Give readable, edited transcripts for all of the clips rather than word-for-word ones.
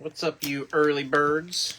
What's up, you early birds?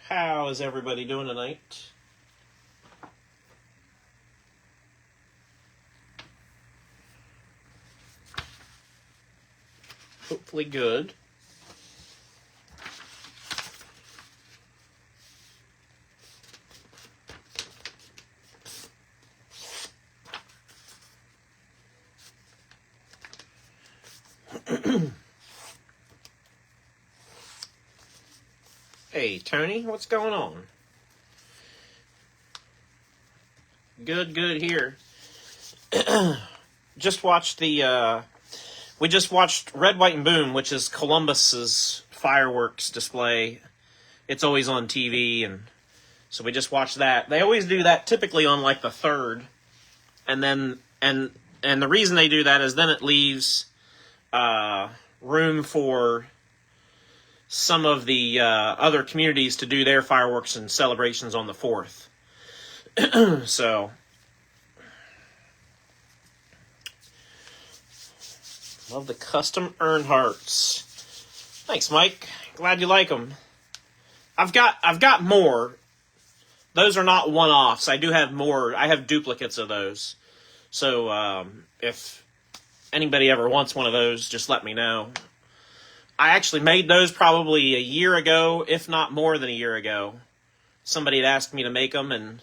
How is everybody doing tonight? Hopefully good. Hey, Tony, what's going on? Good here. Just watched we just watched Red, White, and Boom, which is Columbus's fireworks display. It's always on TV, and so we just watched that. They always do that typically on like the 3rd, and then and the reason they do that is then it leaves room for some of the other communities to do their fireworks and celebrations on the 4th. So, love the custom Earnhardts. Thanks, Mike. Glad you like them. I've got more. Those are not one-offs. I do have more. I have duplicates of those. So if anybody ever wants one of those, just let me know. I actually made those probably a year ago, if not more than a year ago. Somebody had asked me to make them, and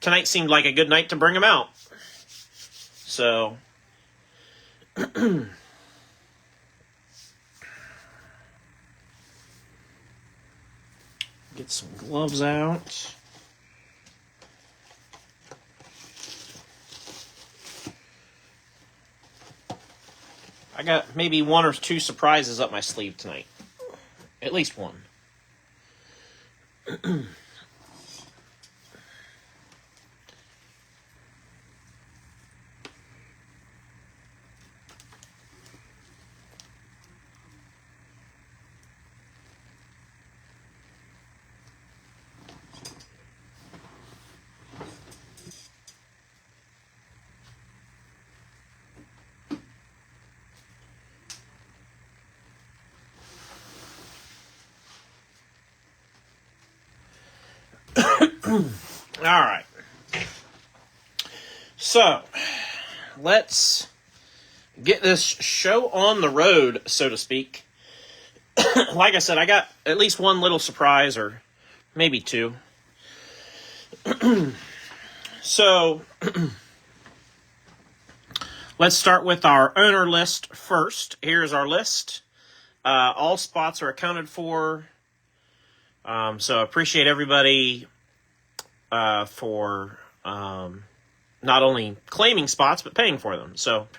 tonight seemed like a good night to bring them out. So, get some gloves out. I got maybe 1 or 2 surprises up my sleeve tonight. At least one. All right. So, let's get this show on the road, so to speak. Like I said, I got at least one little surprise, or maybe 2. So, let's start with our owner list first. Here's our list. All spots are accounted for. So, I appreciate everybody for not only claiming spots, but paying for them. So,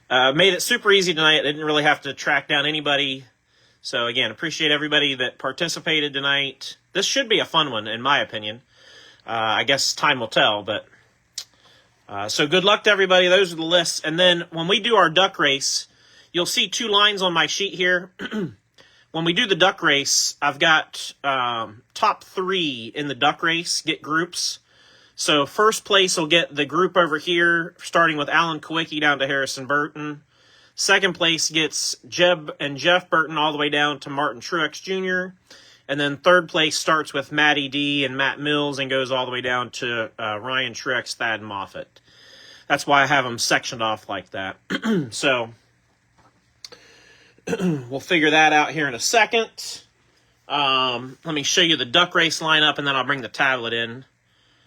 made it super easy tonight. I didn't really have to track down anybody. So again, appreciate everybody that participated tonight. This should be a fun one, in my opinion. I guess time will tell, but so good luck to everybody. Those are the lists. And then when we do our duck race, you'll see 2 lines on my sheet here. When we do the duck race, I've got top 3 in the duck race get groups. So first place will get the group over here, starting with Alan Kowicki down to Harrison Burton. Second place gets Jeb and Jeff Burton all the way down to Martin Truex Jr. And then third place starts with Matty D and Matt Mills and goes all the way down to Ryan Truex, Thad Moffitt. That's why I have them sectioned off like that. So we'll figure that out here in a second. Let me show you the duck race lineup, and then I'll bring the tablet in.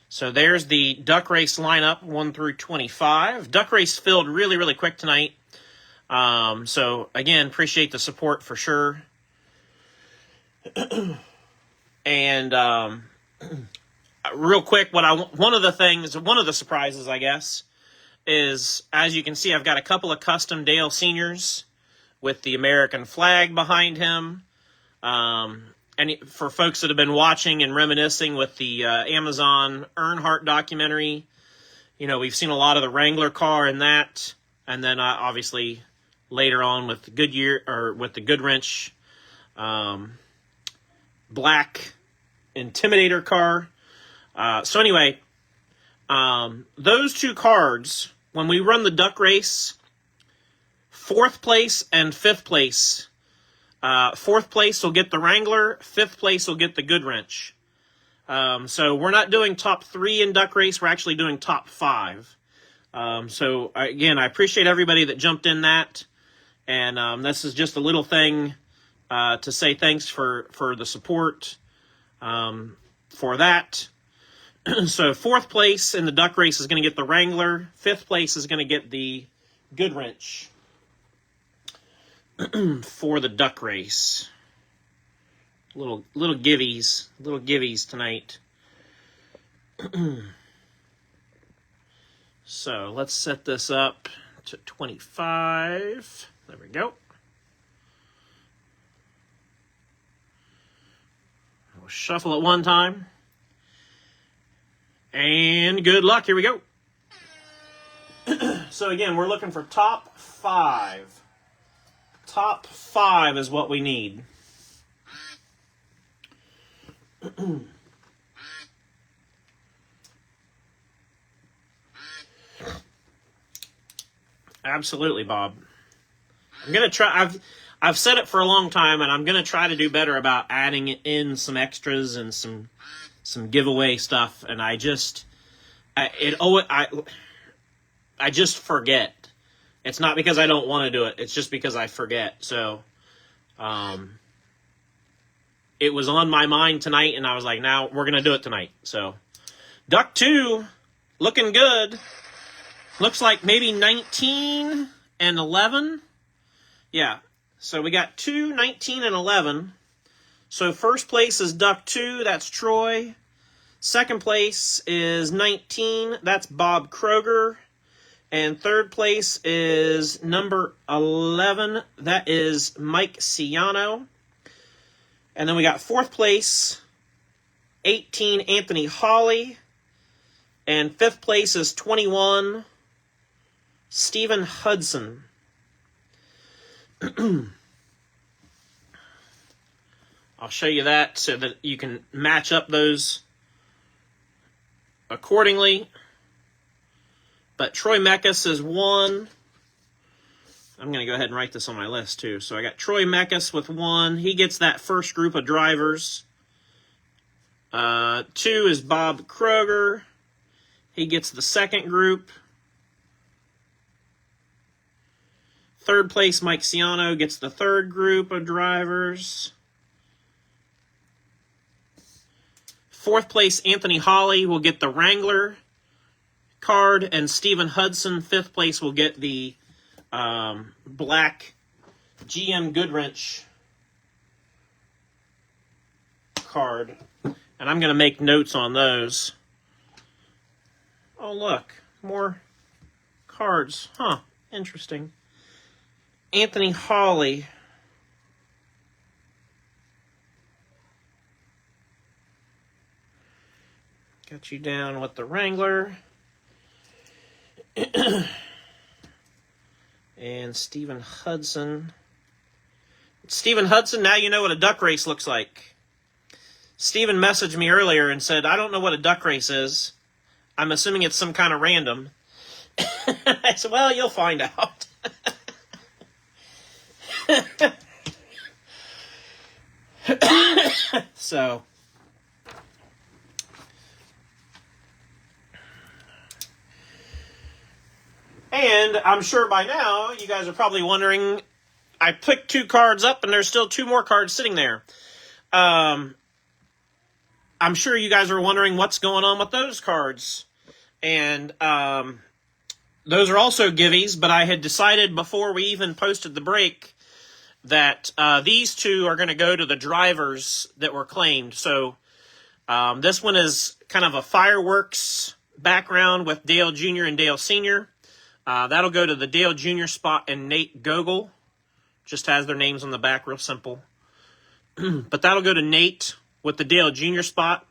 So there's the duck race lineup, 1 through 25. Duck race filled really, really quick tonight. So again, appreciate the support for sure. And real quick, one of the surprises, I guess, is, as you can see, I've got a couple of custom Dale Seniors with the American flag behind him. And for folks that have been watching and reminiscing with the Amazon Earnhardt documentary, you know, we've seen a lot of the Wrangler car in that, and then obviously later on with the Goodyear, or with the Goodwrench black Intimidator car. So anyway, those 2 cards, when we run the duck race, 4th place and 5th place. 4th place will get the Wrangler, 5th place will get the Goodwrench. So we're not doing top 3 in duck race, we're actually doing top 5. So again, I appreciate everybody that jumped in that. And this is just a little thing to say thanks for the support for that. So 4th place in the duck race is going to get the Wrangler. 5th place is going to get the Goodwrench for the duck race. Little givvies tonight. So let's set this up to 25. There we go. We'll shuffle it one time. And good luck. Here we go. So again, we're looking for top 5. Top 5 is what we need. Absolutely, Bob. I'm gonna try. I've said it for a long time, and I'm gonna try to do better about adding in some extras and some giveaway stuff. And I just forget. It's not because I don't want to do it. It's just because I forget. So, it was on my mind tonight, and I was like, now we're gonna do it tonight. So, Duck 2, looking good. Looks like maybe 19 and 11. Yeah. So we got 2, 19, and 11. So first place is Duck 2. That's Troy. Second place is 19. That's Bob Kroger. And third place is number 11. That is Mike Ciano. And then we got fourth place, 18, Anthony Hawley. And fifth place is 21, Stephen Hudson. I'll show you that so that you can match up those accordingly. But Troy Mekas is 1. I'm going to go ahead and write this on my list too. So I got Troy Mekas with 1. He gets that first group of drivers. 2 is Bob Kroger. He gets the second group. Third place, Mike Ciano gets the third group of drivers. Fourth place, Anthony Hawley will get the Wrangler card, and Stephen Hudson, fifth place, will get the black GM Goodwrench card. And I'm going to make notes on those. Oh, look. More cards. Huh. Interesting. Anthony Hawley. Got you down with the Wrangler. And Stephen Hudson. Stephen Hudson, now you know what a duck race looks like. Stephen messaged me earlier and said, I don't know what a duck race is. I'm assuming it's some kind of random. I said, well, you'll find out. So, and I'm sure by now you guys are probably wondering, I picked 2 cards up and there's still 2 more cards sitting there. I'm sure you guys are wondering what's going on with those cards. And those are also giveies, but I had decided before we even posted the break that these 2 are going to go to the drivers that were claimed. So this one is kind of a fireworks background with Dale Jr. and Dale Sr. That'll go to the Dale Jr. spot and Nate Gogol. Just has their names on the back, real simple. But that'll go to Nate with the Dale Jr. spot.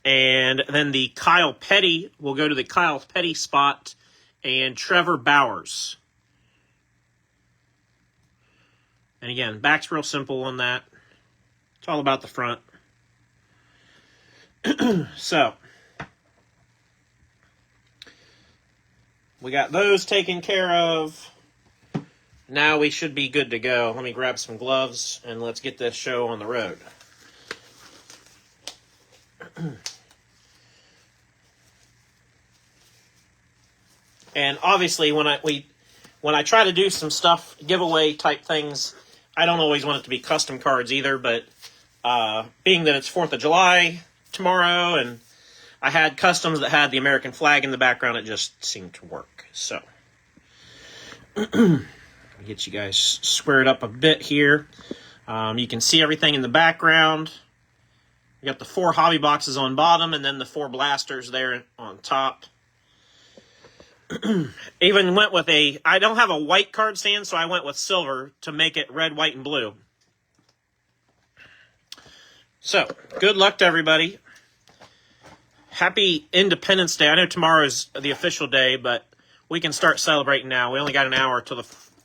And then the Kyle Petty will go to the Kyle Petty spot and Trevor Bowers. And again, back's real simple on that. It's all about the front. So, we got those taken care of. Now we should be good to go. Let me grab some gloves and let's get this show on the road. And obviously, when I try to do some stuff, giveaway type things, I don't always want it to be custom cards either. But being that it's 4th of July tomorrow, and I had customs that had the American flag in the background, it just seemed to work. So, get you guys squared up a bit here. You can see everything in the background. You got the 4 hobby boxes on bottom, and then the 4 blasters there on top. Even went with I don't have a white card stand, so I went with silver to make it red, white, and blue. So, good luck to everybody. Happy Independence Day. I know tomorrow is the official day, but we can start celebrating now. We only got an hour till the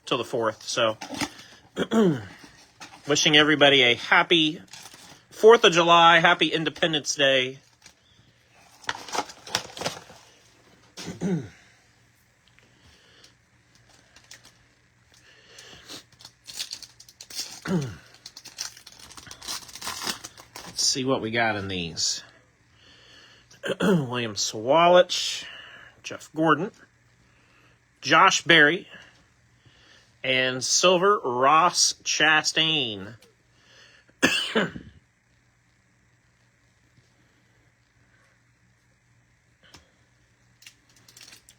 4th, so wishing everybody a happy 4th of July, happy Independence Day. Let's see what we got in these. William Sawalich, Jeff Gordon, Josh Berry, and silver Ross Chastain.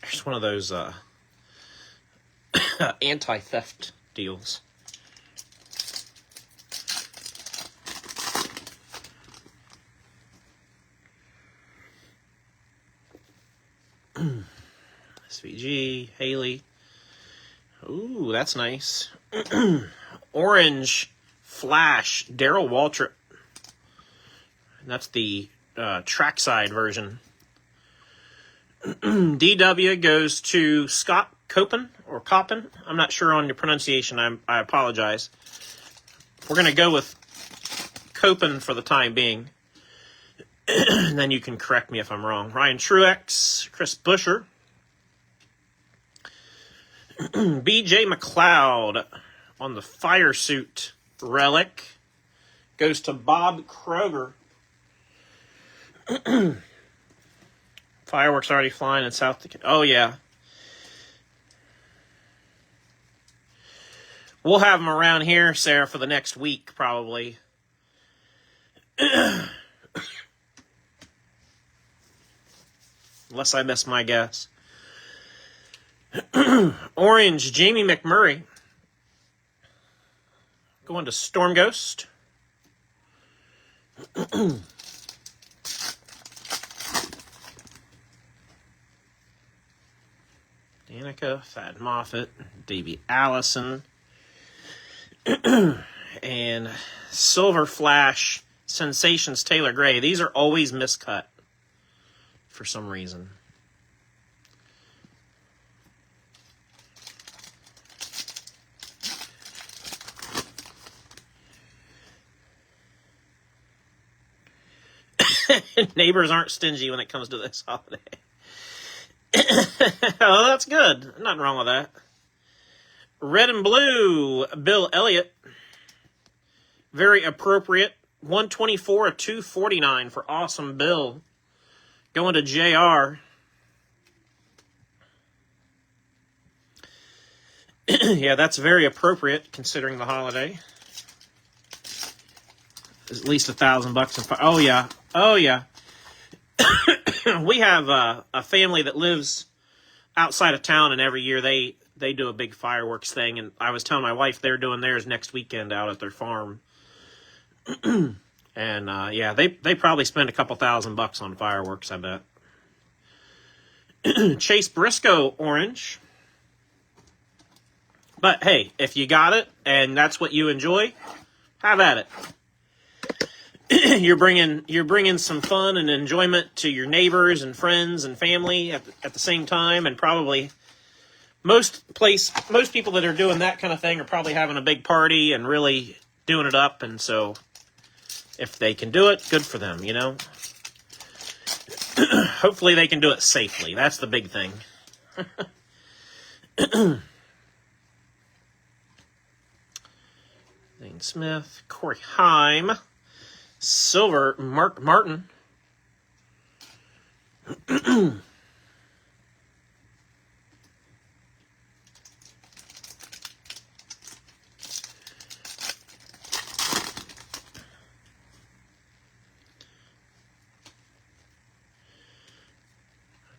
There's one of those anti-theft deals. SVG, Haley. Ooh, that's nice. Orange Flash, Darrell Waltrip. And that's the trackside version. DW goes to Scott Copen, or Coppen. I'm not sure on your pronunciation. I apologize. We're going to go with Copen for the time being. And then you can correct me if I'm wrong. Ryan Truex, Chris Buescher. BJ McLeod on the fire suit relic goes to Bob Kroger. Fireworks already flying in South Dakota. Oh, yeah. We'll have them around here, Sarah, for the next week, probably. Unless I miss my guess. Orange, Jamie McMurray. Going to Storm Ghost. Danica, Thad Moffitt, Davey Allison. And Silver Flash, Sensations Taylor Gray. These are always miscut for some reason. Neighbors aren't stingy when it comes to this holiday. Oh, that's good. Nothing wrong with that. Red and blue, Bill Elliott. Very appropriate. 124 of 249 for Awesome Bill. Going to JR. Yeah, that's very appropriate considering the holiday. At least $1,000. Oh yeah, oh yeah. We have a family that lives outside of town, and every year they do a big fireworks thing. And I was telling my wife they're doing theirs next weekend out at their farm. And yeah, they probably spend a couple $1,000 on fireworks, I bet. Chase Briscoe orange. But hey, if you got it and that's what you enjoy, have at it. You're bringing some fun and enjoyment to your neighbors and friends and family at the same time, and probably most people that are doing that kind of thing are probably having a big party and really doing it up. And so, if they can do it, good for them, you know. Hopefully, they can do it safely. That's the big thing. Lane Smith, Corey Heim. Silver, Mark Martin.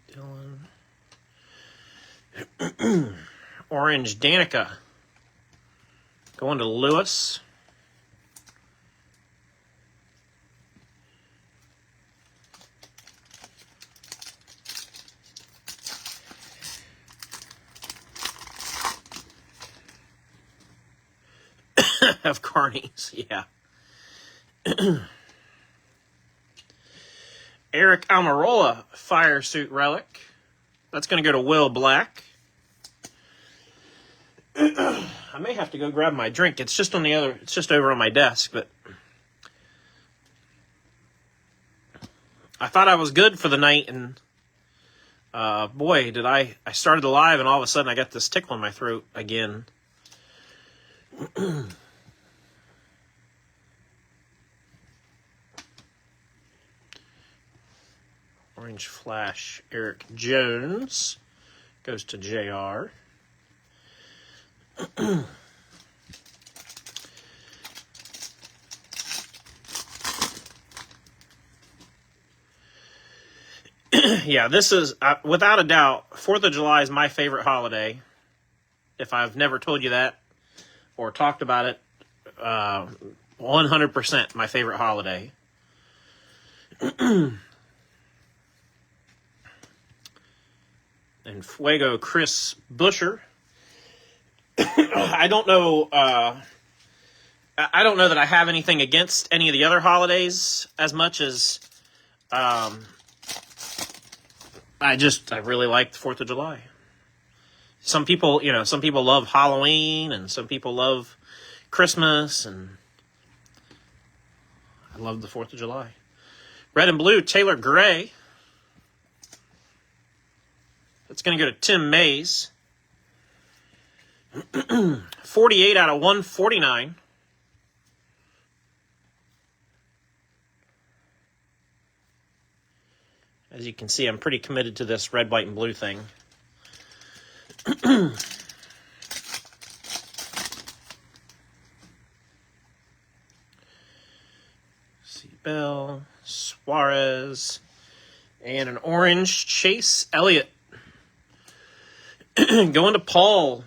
Dylan. Orange Danica. Going to Lewis. Of Carnies, yeah. Eric Almirola, Fire Suit Relic. That's going to go to Will Black. I may have to go grab my drink. It's just over on my desk, but I thought I was good for the night, and boy, did I started the live, and all of a sudden I got this tickle in my throat again. Orange Flash, Eric Jones goes to JR. Yeah, this is, without a doubt, 4th of July is my favorite holiday. If I've never told you that or talked about it, 100% my favorite holiday. And Fuego Chris Busher. I don't know that I have anything against any of the other holidays as much as I really like the 4th of July. Some people love Halloween, and some people love Christmas, and I love the 4th of July. Red and blue, Taylor Gray. That's going to go to Tim Mays. 48 out of 149. As you can see, I'm pretty committed to this red, white, and blue thing. Bell, Suarez, and an orange Chase Elliott. Going to Paul.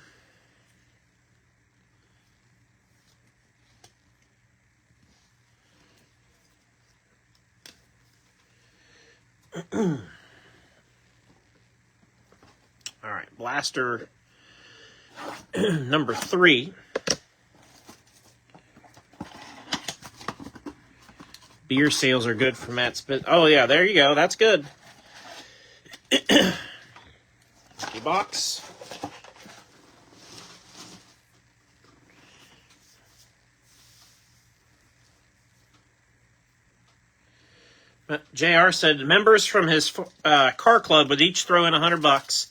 All right, blaster number 3. Beer sales are good for Matt's business. Oh, yeah, there you go. That's good. Empty box. JR said members from his car club would each throw in $100,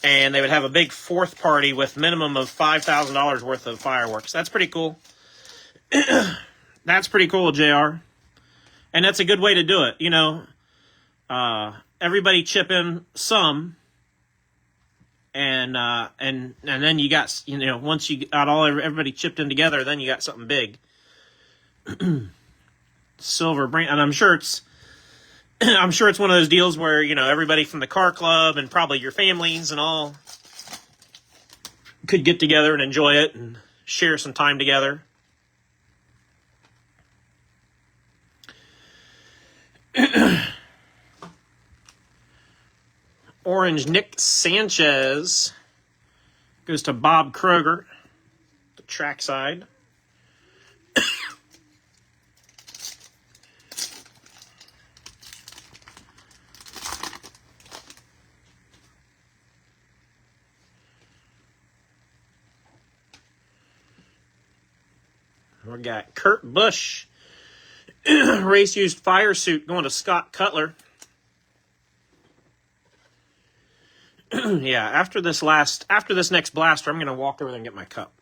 and they would have a big fourth party with minimum of $5,000 worth of fireworks. That's pretty cool. That's pretty cool, JR. And that's a good way to do it. You know, everybody chip in some, and then you got, you know, once you got everybody chipped in together, then you got something big. Silver brand, and I'm sure it's one of those deals where, you know, everybody from the car club and probably your families and all could get together and enjoy it and share some time together. Orange Nick Sanchez goes to Bob Kroger, the trackside. We got Kurt Busch, race used fire suit going to Scott Cutler. Yeah, after this next blaster, I'm going to walk over there and get my cup.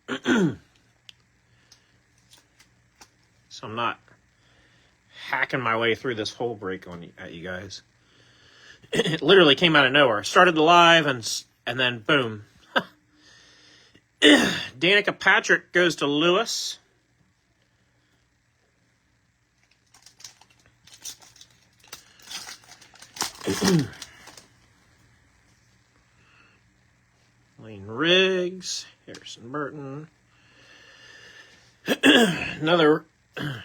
So I'm not hacking my way through this whole break at you guys. It literally came out of nowhere. Started the live and then boom. Danica Patrick goes to Lewis. Lane Riggs, Harrison Burton. Another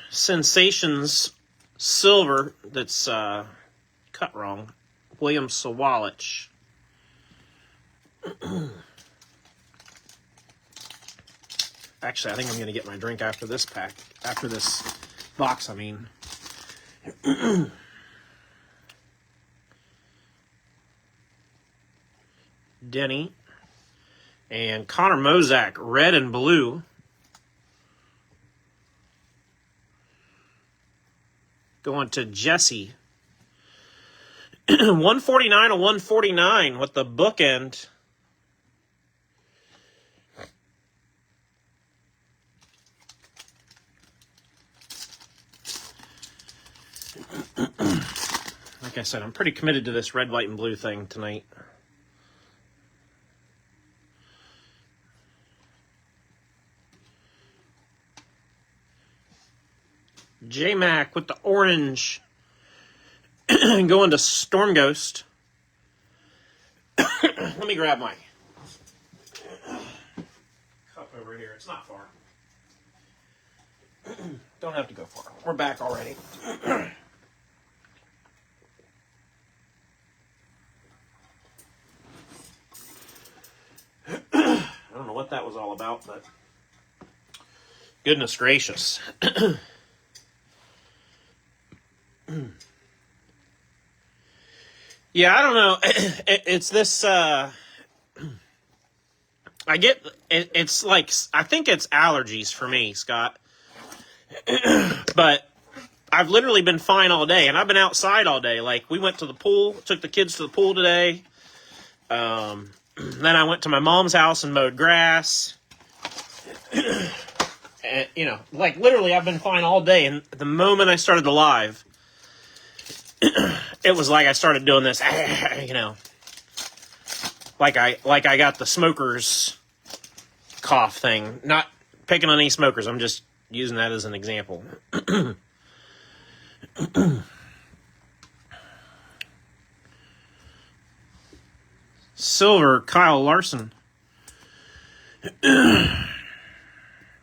Sensations silver that's cut wrong. William Sawalich. Actually, I think I'm going to get my drink after this pack. After this box, I mean. Denny. And Connor Mozak, red and blue. Going to Jesse. 149 of 149 with the bookend. Like I said, I'm pretty committed to this red, white, and blue thing tonight. J-Mac with the orange going to Storm Ghost. Let me grab my cup over here. It's not far. Don't have to go far. We're back already. I don't know what that was all about, but goodness gracious. Yeah, I don't know. It's this, I get, it's like, I think it's allergies for me, Scott. But I've literally been fine all day, and I've been outside all day. Like, we went to the pool, took the kids to the pool today. Then I went to my mom's house and mowed grass. And, you know, like, literally I've been fine all day, and the moment I started the live, it was like I started doing this, you know, like I got the smoker's cough thing. Not picking on any smokers. I'm just using that as an example. Silver, Kyle Larson.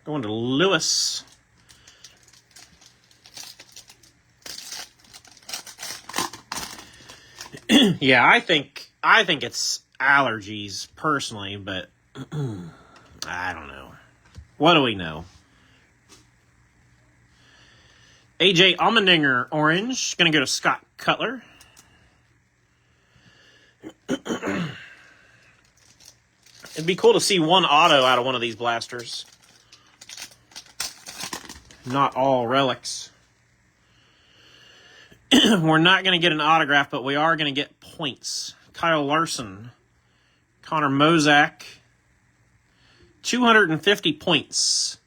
Going to Lewis. Yeah, I think it's allergies personally, but I don't know. What do we know? AJ Allmendinger, orange. Going to go to Scott Cutler. It'd be cool to see one auto out of one of these blasters. Not all relics. We're not going to get an autograph, but we are going to get points. Kyle Larson. Connor Mozak. 250 points.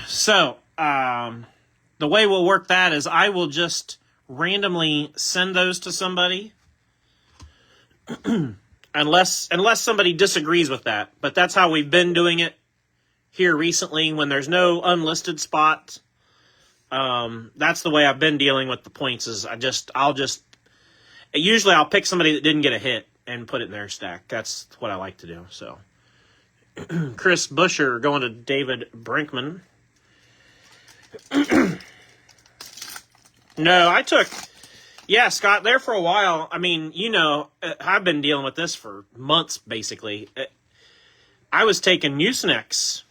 So, the way we'll work that is I will just randomly send those to somebody. unless somebody disagrees with that. But that's how we've been doing it here recently when there's no unlisted spot. That's the way I've been dealing with the points is usually I'll pick somebody that didn't get a hit and put it in their stack. That's what I like to do. So Chris Busher going to David Brinkman. No, Scott, there for a while. I mean, I've been dealing with this for months, basically. I was taking Mucinex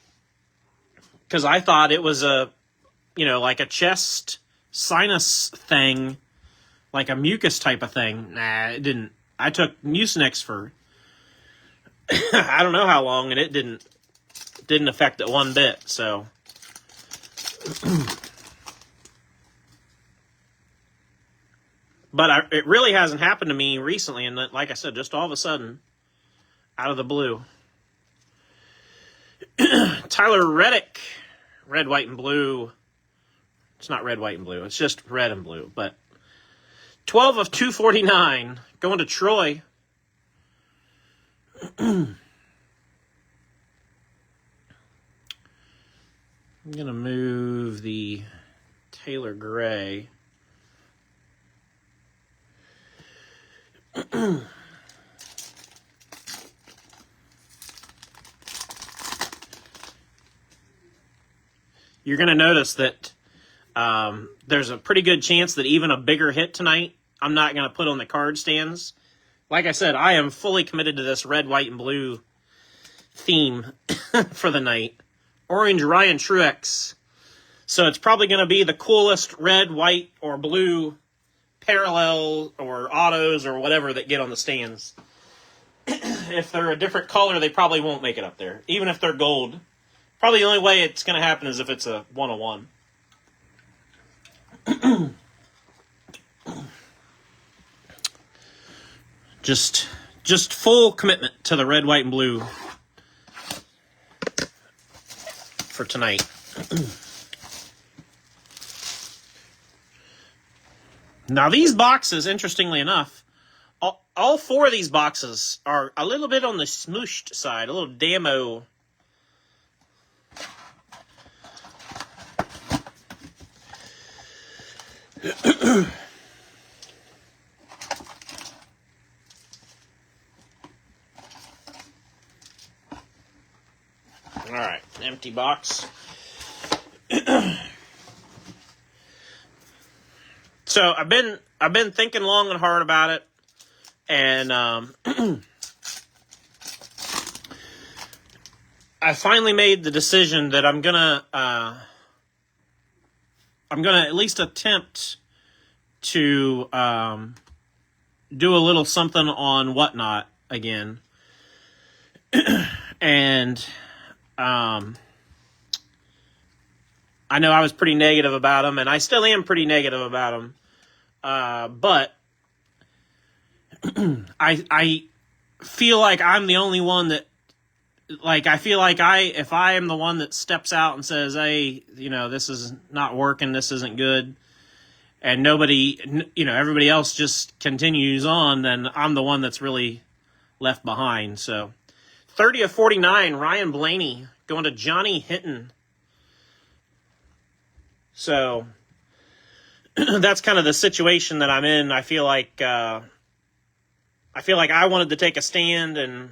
because I thought it was like a chest sinus thing, like a mucus type of thing. Nah, it didn't. I took Mucinex for I don't know how long, and it didn't affect it one bit, so... But it really hasn't happened to me recently, and like I said, just all of a sudden, out of the blue. Tyler Reddick, red, white, and blue. It's not red, white, and blue. It's just red and blue. But 12 of 249, going to Troy. I'm going to move the Taylor Gray. You're going to notice that there's a pretty good chance that even a bigger hit tonight, I'm not going to put on the card stands. Like I said, I am fully committed to this red, white, and blue theme for the night. Orange Ryan Truex. So it's probably going to be the coolest red, white, or blue parallel or autos or whatever that get on the stands. If they're a different color, they probably won't make it up there. Even if they're gold. Probably the only way it's going to happen is if it's a 101. Just full commitment to the red, white, and blue for tonight. Now these boxes, interestingly enough, all four of these boxes are a little bit on the smooshed side, a little damo. All right, empty box. So I've been thinking long and hard about it, and I finally made the decision that I'm gonna at least attempt to do a little something on Whatnot again, and I know I was pretty negative about them, and I still am pretty negative about them. But I feel like I'm the only one that, like, I feel like if I am the one that steps out and says, hey, this is not working, this isn't good, and nobody, everybody else just continues on, then I'm the one that's really left behind. So 30 of 49, Ryan Blaney going to Johnny Hinton. So that's kind of the situation that I'm in. I feel like I wanted to take a stand, and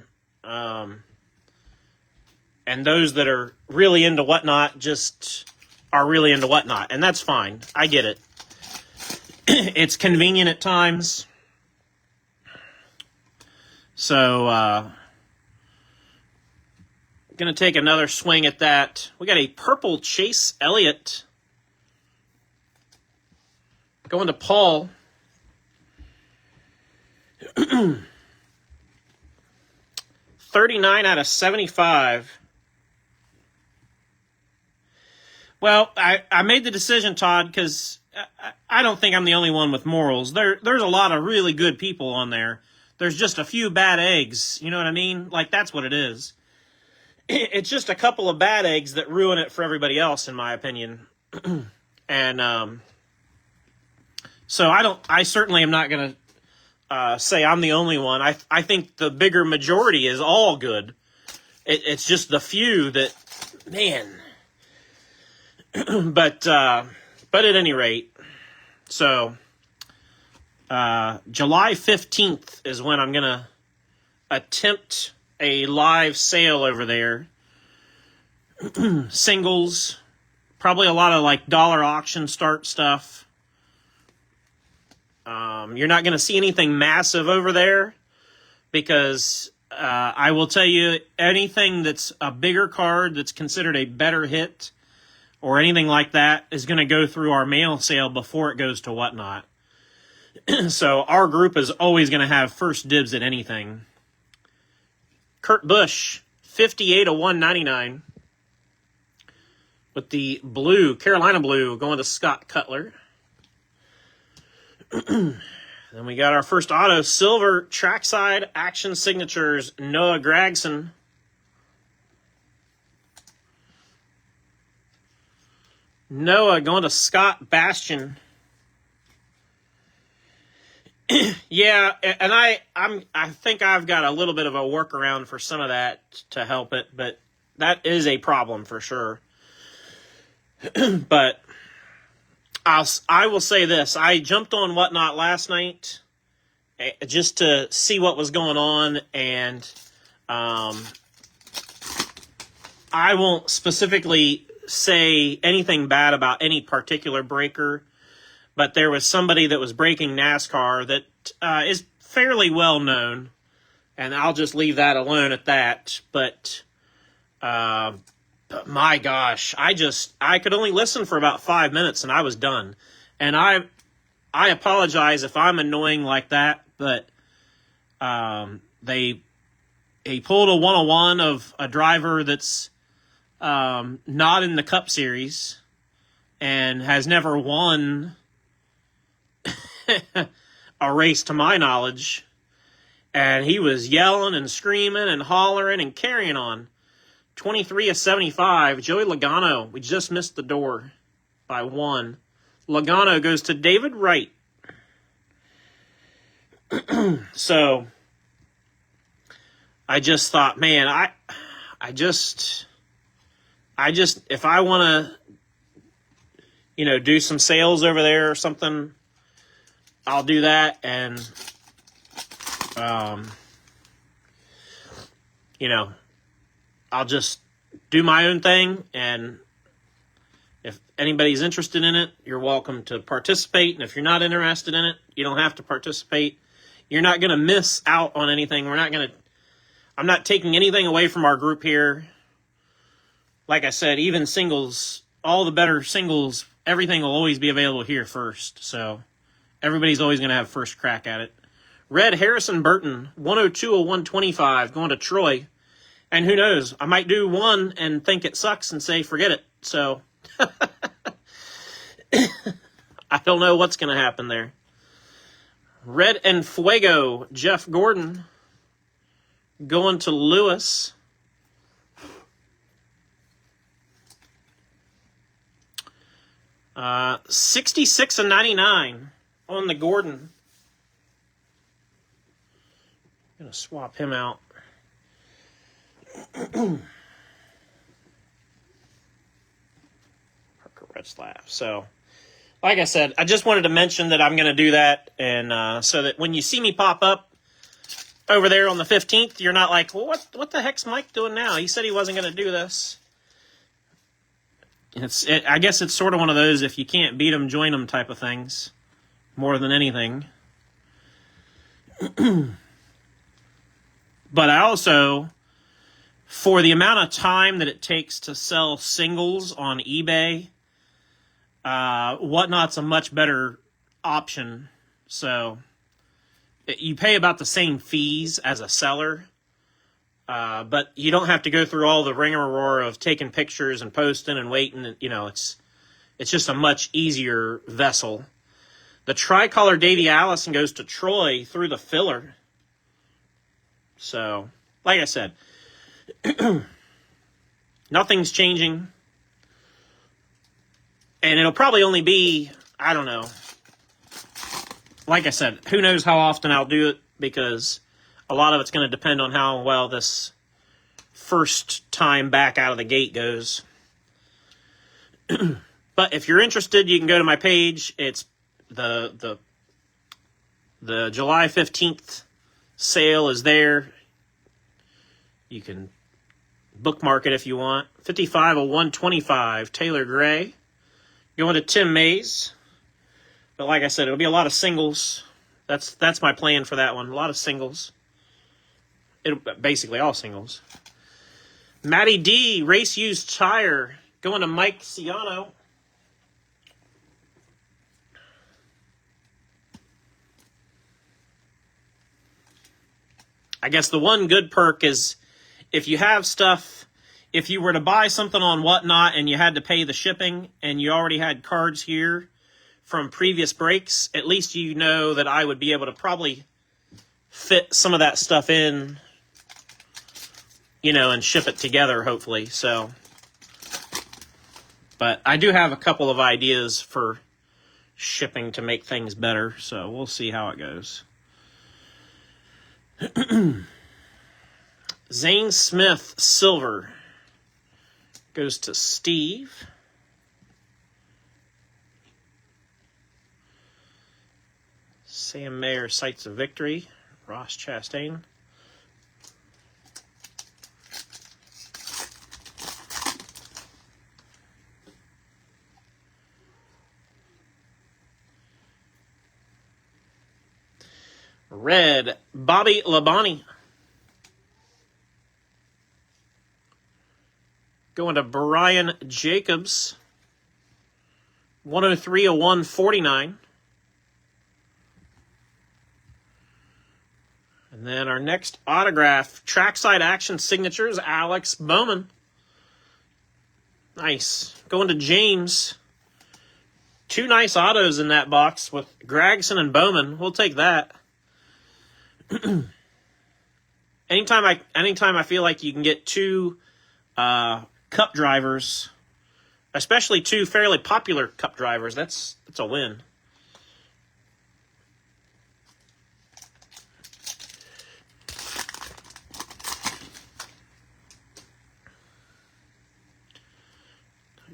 those that are really into Whatnot just are really into Whatnot, and that's fine. I get it. It's convenient at times. So going to take another swing at that. We got a purple Chase Elliott Going to Paul. 39 out of 75. Well, I made the decision, Todd, because I don't think I'm the only one with morals. There's a lot of really good people on there. There's just a few bad eggs. You know what I mean? Like, that's what it is. It's just a couple of bad eggs that ruin it for everybody else, in my opinion. And so I certainly am not going to say I'm the only one. I think the bigger majority is all good. It's just the few that, man. But at any rate, so July 15th is when I'm going to attempt a live sale over there. Singles, probably a lot of like dollar auction start stuff. You're not going to see anything massive over there because I will tell you anything that's a bigger card that's considered a better hit or anything like that is going to go through our mail sale before it goes to Whatnot. So our group is always going to have first dibs at anything. Kurt Busch, 58 of 199. With the blue, Carolina blue, going to Scott Cutler. Then we got our first auto, silver trackside action signatures, Noah Gragson. Noah going to Scott Bastian. Yeah, and I think I've got a little bit of a workaround for some of that to help it, but that is a problem for sure. But I will say this. I jumped on Whatnot last night just to see what was going on, and I won't specifically say anything bad about any particular breaker, but there was somebody that was breaking NASCAR that is fairly well known, and I'll just leave that alone at that. But my gosh, I could only listen for about 5 minutes and I was done. And I apologize if I'm annoying like that, but they pulled a 101 of a driver that's not in the Cup Series and has never won a race to my knowledge. And he was yelling and screaming and hollering and carrying on. 23 of 75, Joey Logano. We just missed the door by one. Logano goes to David Wright. So, I just thought, man, I just, if I want to, do some sales over there or something, I'll do that. And, I'll just do my own thing, and if anybody's interested in it, you're welcome to participate, and if you're not interested in it, you don't have to participate. You're not going to miss out on anything. I'm not taking anything away from our group here. Like I said, even singles, all the better singles, everything will always be available here first, so everybody's always going to have first crack at it. Red Harrison Burton, 102 of 125, going to Troy. And who knows, I might do one and think it sucks and say, forget it. So, I don't know what's going to happen there. Red and Fuego, Jeff Gordon, going to Lewis. Uh, 66 of 99 on the Gordon. I'm going to swap him out. Parker Retzlaff. So, like I said, I just wanted to mention that I'm going to do that, and so that when you see me pop up over there on the 15th, you're not like, well, what the heck's Mike doing now? He said he wasn't going to do this. I guess it's sort of one of those if you can't beat them, join them type of things, more than anything. But I also, for the amount of time that it takes to sell singles on eBay, Whatnot's a much better option. So you pay about the same fees as a seller, but you don't have to go through all the rigmarole of taking pictures and posting and waiting. You know, it's just a much easier vessel. The tricolor Davy Allison goes to Troy through the filler. So, like I said, nothing's changing. And it'll probably only be, I don't know. Like I said, who knows how often I'll do it, because a lot of it's going to depend on how well this first time back out of the gate goes. But if you're interested, you can go to my page. It's the July 15th sale is there. You can bookmark it if you want. 55 of 125 Taylor Gray. Going to Tim Mays. But like I said, it'll be a lot of singles. That's my plan for that one. A lot of singles. It'll basically all singles. Matty D, race used tire. Going to Mike Ciano. I guess the one good perk is if you have stuff, if you were to buy something on Whatnot and you had to pay the shipping and you already had cards here from previous breaks, at least you know that I would be able to probably fit some of that stuff in, you know, and ship it together, hopefully. So, but I do have a couple of ideas for shipping to make things better, so we'll see how it goes. Zane Smith, silver, goes to Steve. Sam Mayer, sights of victory. Ross Chastain. Red, Bobby Labonte. Going to Brian Jacobs. 103 of 149. And then our next autograph, trackside action signatures, Alex Bowman. Nice. Going to James. Two nice autos in that box with Gregson and Bowman. We'll take that. Anytime I feel like you can get two Cup drivers, especially two fairly popular Cup drivers, that's a win.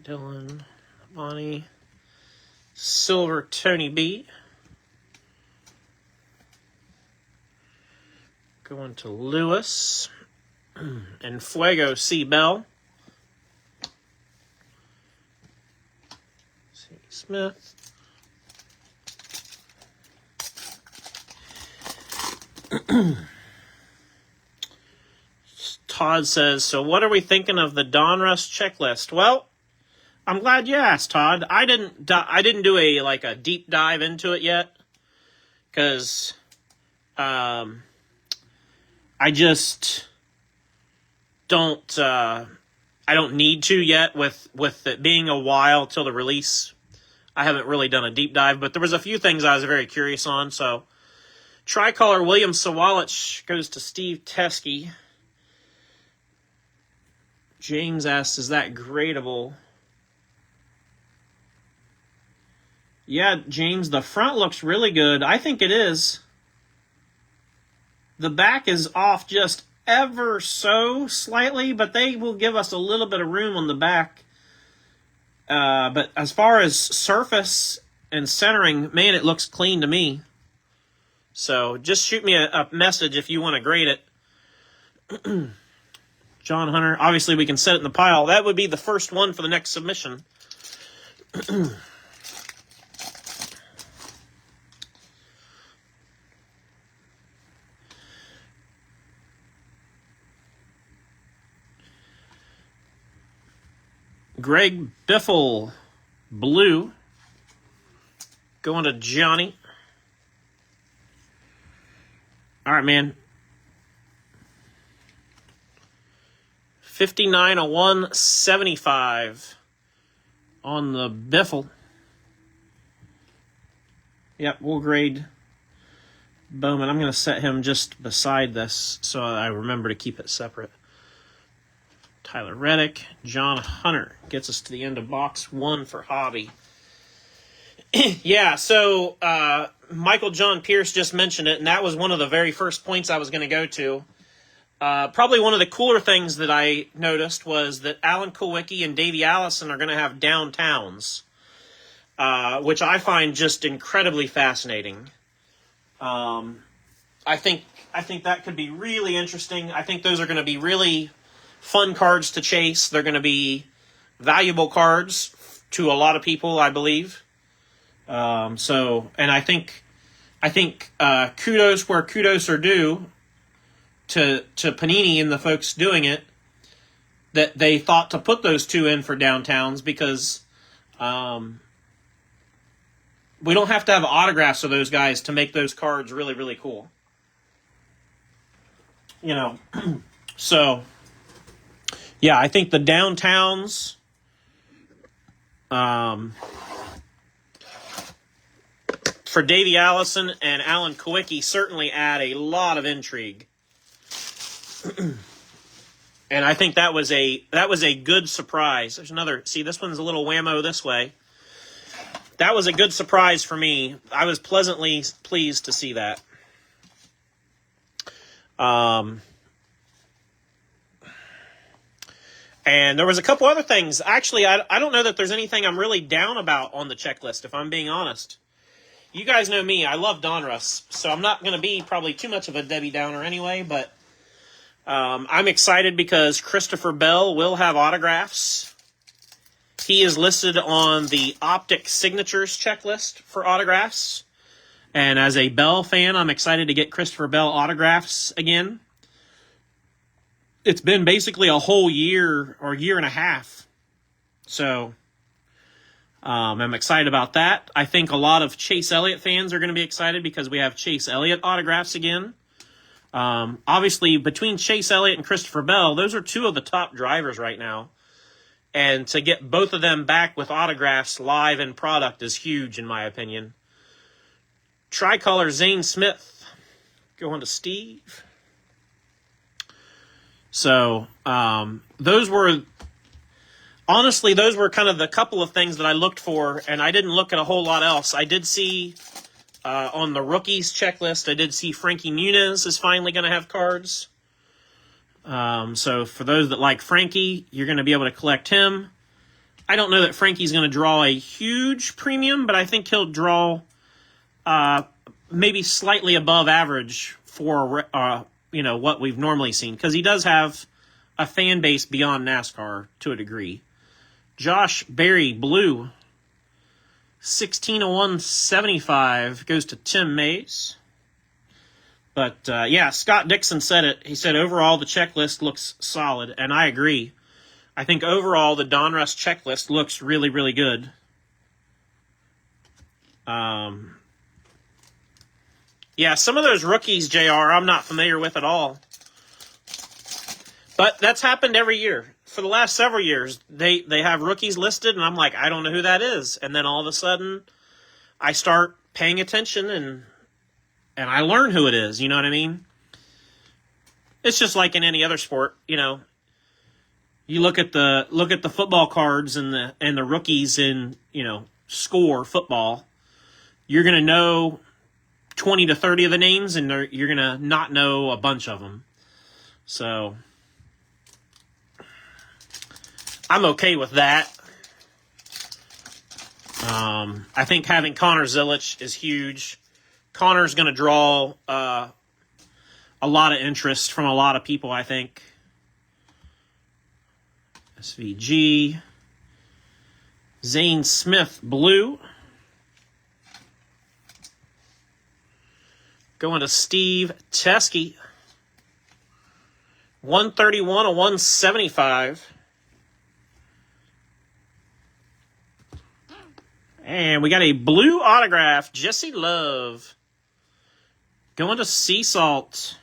Dylan, Bonnie, silver Tony B. Going to Lewis and Fuego C. Bell. C. Smith. Todd says, so what are we thinking of the Donruss checklist? Well, I'm glad you asked, Todd. I didn't do a deep dive into it yet, because I just don't I don't need to yet with it being a while till the release. I haven't really done a deep dive, but there was a few things I was very curious on. So tricolor William Sawalich goes to Steve Teskey. James asks, is that gradable? Yeah, James, the front looks really good. I think it is. The back is off just ever so slightly, but they will give us a little bit of room on the back. But as far as surface and centering, man, it looks clean to me. So just shoot me a message if you want to grade it. John Hunter, obviously we can set it in the pile. That would be the first one for the next submission. Greg Biffle, blue. Going to Johnny. All right, man. 59 of 175 on the Biffle. Yep, we'll grade Bowman. I'm going to set him just beside this so I remember to keep it separate. Tyler Reddick, John Hunter gets us to the end of box 1 for Hobby. Yeah, so Michael John Pierce just mentioned it, and that was one of the very first points I was going to go to. Probably one of the cooler things that I noticed was that Alan Kulwicki and Davey Allison are going to have downtowns, which I find just incredibly fascinating. I think that could be really interesting. I think those are going to be really fun cards to chase. They're going to be valuable cards to a lot of people, I believe. And I think kudos where kudos are due to Panini and the folks doing it, that they thought to put those two in for downtowns, because we don't have to have autographs of those guys to make those cards really, really cool. You know, so yeah, I think the downtowns, for Davey Allison and Alan Kulwicki certainly add a lot of intrigue. And I think that was a good surprise. There's another, see, this one's a little whammo this way. That was a good surprise for me. I was pleasantly pleased to see that. And there was a couple other things. Actually, I don't know that there's anything I'm really down about on the checklist, if I'm being honest. You guys know me. I love Donruss, so I'm not going to be probably too much of a Debbie Downer anyway, but I'm excited because Christopher Bell will have autographs. He is listed on the Optic Signatures checklist for autographs. And as a Bell fan, I'm excited to get Christopher Bell autographs again. It's been basically a whole year or year and a half. So I'm excited about that. I think a lot of Chase Elliott fans are going to be excited because we have Chase Elliott autographs again. Obviously, between Chase Elliott and Christopher Bell, those are two of the top drivers right now. And to get both of them back with autographs live in product is huge, in my opinion. Tricolor Zane Smith going to Steve. So those were kind of the couple of things that I looked for, and I didn't look at a whole lot else. I did see on the rookies checklist, I did see Frankie Muniz is finally going to have cards. So for those that like Frankie, you're going to be able to collect him. I don't know that Frankie's going to draw a huge premium, but I think he'll draw maybe slightly above average for what we've normally seen, because he does have a fan base beyond NASCAR to a degree. Josh Berry, blue, 16 of 175 goes to Tim Mays. But, yeah, Scott Dixon said it. He said, overall, the checklist looks solid, and I agree. I think overall, the Donruss checklist looks really, really good. Yeah, some of those rookies, JR, I'm not familiar with at all. But that's happened every year. For the last several years, they have rookies listed, and I'm like, I don't know who that is. And then all of a sudden, I start paying attention, and I learn who it is, you know what I mean? It's just like in any other sport, you know. You look at the football cards and the rookies in, score football. You're going to know 20 to 30 of the names, and you're going to not know a bunch of them. So I'm okay with that. I think having Connor Zilic is huge. Connor's going to draw a lot of interest from a lot of people, I think. SVG. Zane Smith, blue. Going to Steve Teske. 131 of 175. And we got a blue autograph, Jesse Love. Going to Sea Salt.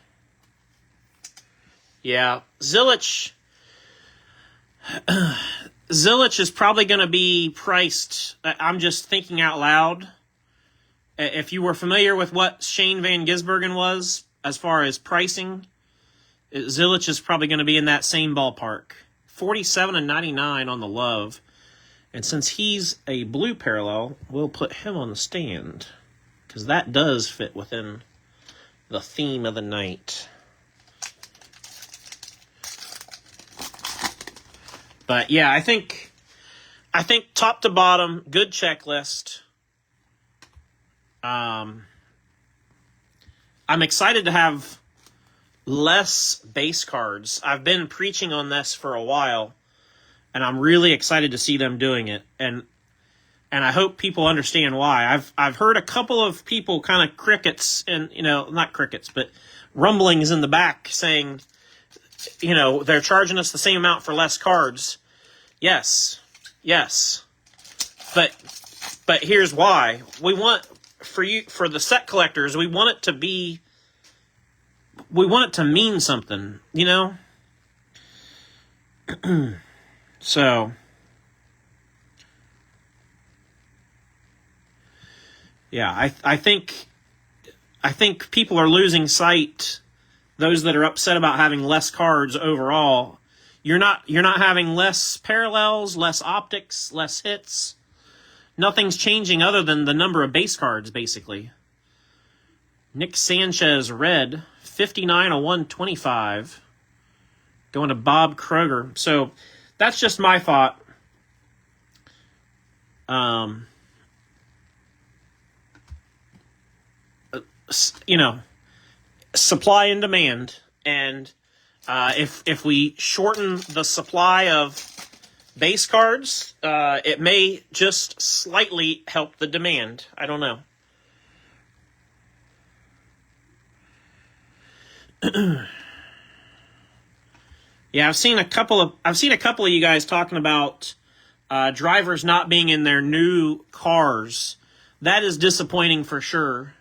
Yeah, Zilich is probably going to be priced. I'm just thinking out loud. If you were familiar with what Shane Van Gisbergen was as far as pricing, Zilich is probably going to be in that same ballpark. $47.99 on the Love. And since he's a blue parallel, we'll put him on the stand, because that does fit within the theme of the night. But yeah, I think top to bottom, good checklist. I'm excited to have less base cards. I've been preaching on this for a while, and I'm really excited to see them doing it. And I hope people understand why. I've heard a couple of people kind of crickets, and not crickets, but rumblings in the back saying, they're charging us the same amount for less cards. Yes. But here's why. We want, for the set collectors, we want it to mean something, So, yeah, I think people are losing sight. Those that are upset about having less cards overall, you're not having less parallels, less optics, less hits. Nothing's changing other than the number of base cards, basically. Nick Sanchez, red, 59/125, going to Bob Kroger. So that's just my thought. Supply and demand, and if we shorten the supply of base cards, it may just slightly help the demand. I don't know. Yeah, I've seen a couple of you guys talking about drivers not being in their new cars. That is disappointing for sure.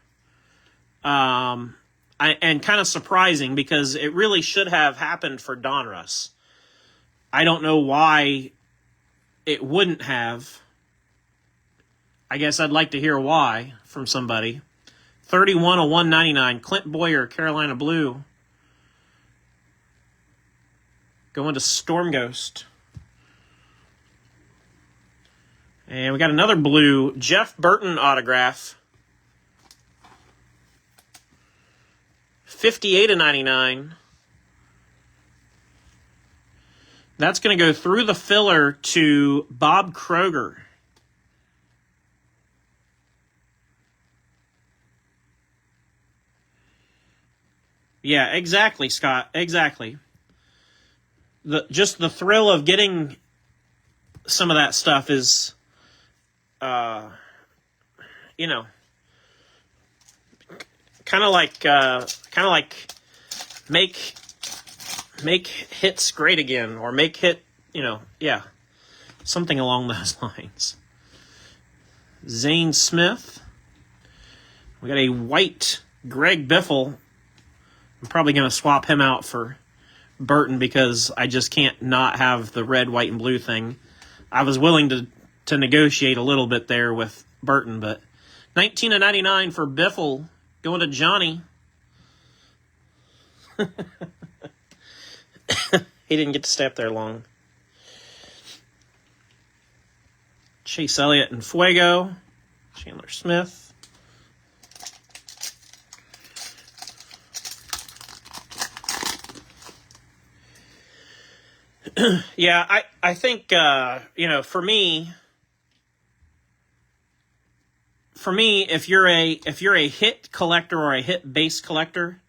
And kind of surprising, because it really should have happened for Donruss. I don't know why it wouldn't have. I guess I'd like to hear why from somebody. 31/199, Clint Boyer, Carolina Blue. Going to Storm Ghost. And we got another blue, Jeff Burton autograph. 58/99. That's going to go through the filler to Bob Kroger. Yeah, exactly, Scott. Exactly. Just the thrill of getting some of that stuff is, kind of like make hits great again, or make hit, something along those lines. Zane Smith. We got a white Greg Biffle. I'm probably going to swap him out for Burton, because I just can't not have the red, white, and blue thing. I was willing to negotiate a little bit there with Burton, but 19/99 for Biffle, going to Johnny. He didn't get to stay up there long. Chase Elliott and Fuego. Chandler Smith. Yeah, I think, for me, if you're a hit collector or a hit base collector,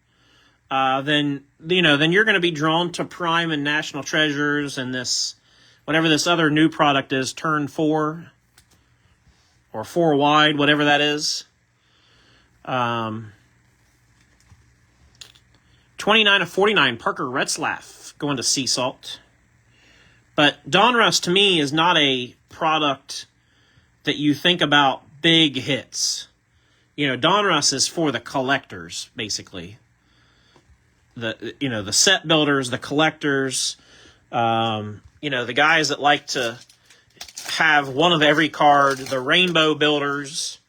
then you're going to be drawn to Prime and National Treasures and this, whatever this other new product is, Turn 4 or 4 Wide, whatever that is. 29/49, Parker Retzlaff, going to Sea Salt. But Donruss, to me, is not a product that you think about big hits. You know, Donruss is for the collectors, basically. The set builders, the collectors, the guys that like to have one of every card, the rainbow builders,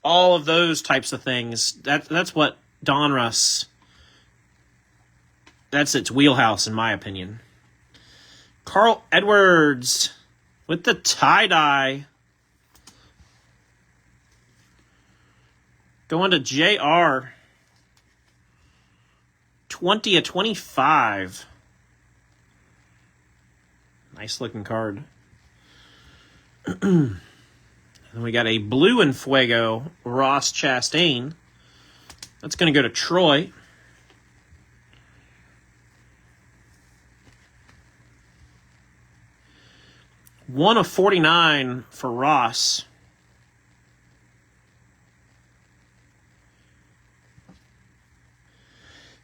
all of those types of things. That's what Donruss, that's its wheelhouse, in my opinion. Carl Edwards with the tie-dye. Going to JR. 20 of 25. Nice looking card. And we got a blue and Fuego Ross Chastain. That's going to go to Troy. One of 49 for Ross.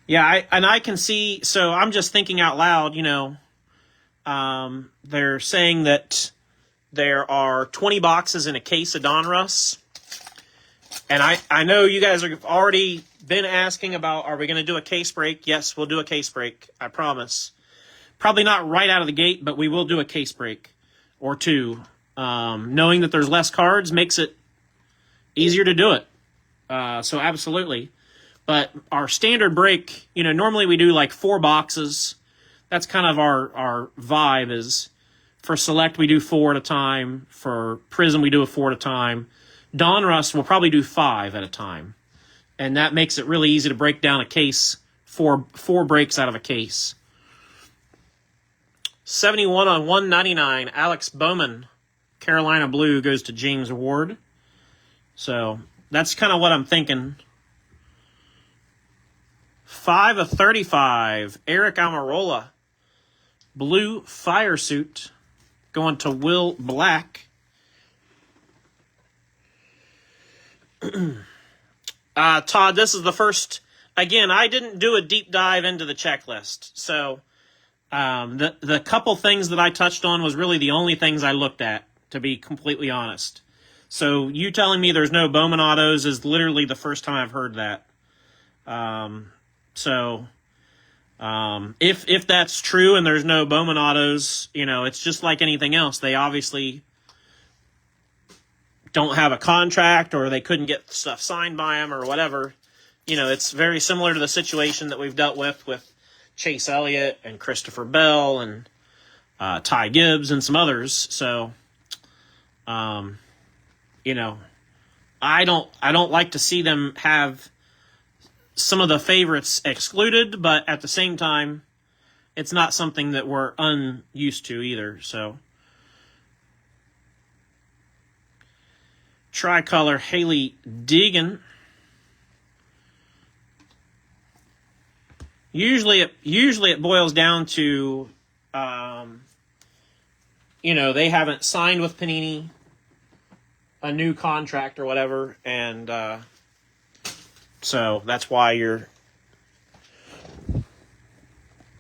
Yeah, I can see, so I'm just thinking out loud, they're saying that there are 20 boxes in a case of Donruss. And I know you guys have already been asking about, are we going to do a case break? Yes, we'll do a case break, I promise. Probably not right out of the gate, but we will do a case break or two. Knowing that there's less cards makes it easier to do it. So absolutely. But our standard break, normally we do like 4 boxes. That's kind of our vibe is for Select we do 4 at a time. For Prism we do a 4 at a time. Donruss will probably do 5 at a time. And that makes it really easy to break down a case, four breaks out of a case. 71 on 199, Alex Bowman. Carolina Blue goes to James Ward. So that's kind of what I'm thinking. 5 of 35, Eric Almirola. Blue fire suit going to Will Black. Todd, this is the first. Again, I didn't do a deep dive into the checklist. So the couple things that I touched on was really the only things I looked at, to be completely honest. So you telling me there's no Bowman autos is literally the first time I've heard that. If that's true and there's no Bowman autos, it's just like anything else. They obviously don't have a contract or they couldn't get stuff signed by them or whatever. It's very similar to the situation that we've dealt with Chase Elliott and Christopher Bell and Ty Gibbs and some others. So, I don't like to see them have some of the favorites excluded, but at the same time, it's not something that we're unused to either. So, tricolor Haley Deegan. Usually it boils down to, they haven't signed with Panini a new contract or whatever, and so that's why you're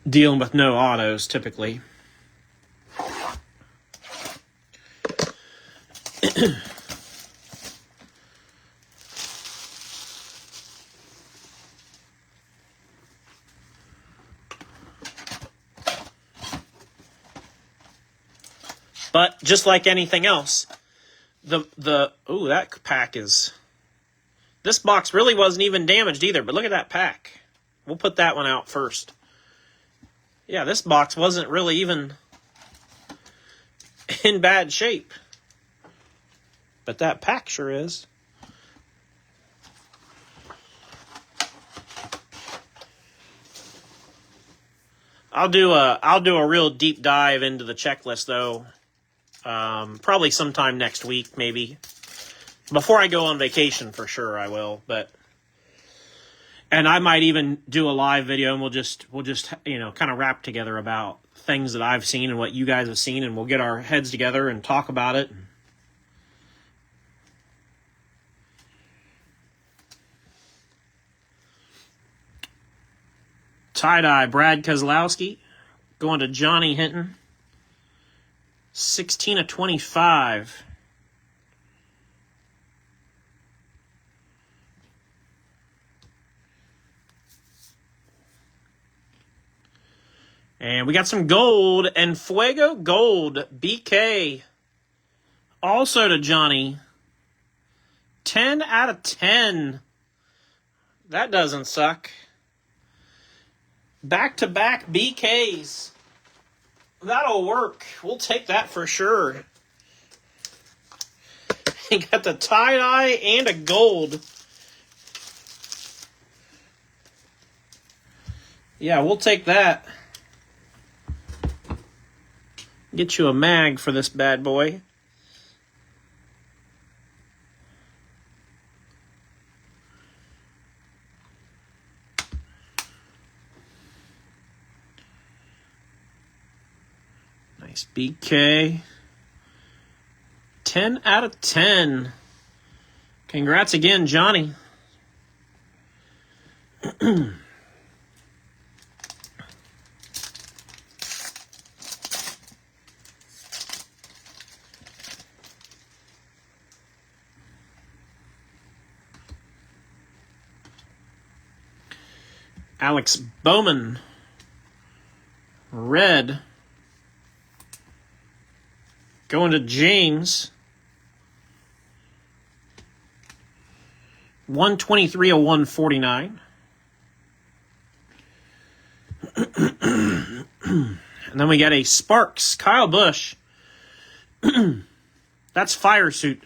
dealing with no autos typically. But just like anything else, that pack is. This box really wasn't even damaged either, but look at that pack. We'll put that one out first. Yeah, this box wasn't really even in bad shape. But that pack sure is. I'll do a real deep dive into the checklist though. Probably sometime next week, maybe. Before I go on vacation, for sure, I will. And I might even do a live video, and we'll just kind of rap together about things that I've seen and what you guys have seen, and we'll get our heads together and talk about it. Tie-dye, Brad Keselowski, going to Johnny Hinton. 16 of 25. And we got some gold and Fuego Gold BK. Also to Johnny. 10 out of 10. That doesn't suck. Back-to-back BKs. That'll work. We'll take that for sure. You got the tie-dye and a gold. Yeah, we'll take that. Get you a mag for this bad boy. Nice BK. 10 out of 10. Congrats again, Johnny. Alex Bowman. Red. Going to James. 123 of 149. And then we got a Sparks. Kyle Busch. That's Fire Suit.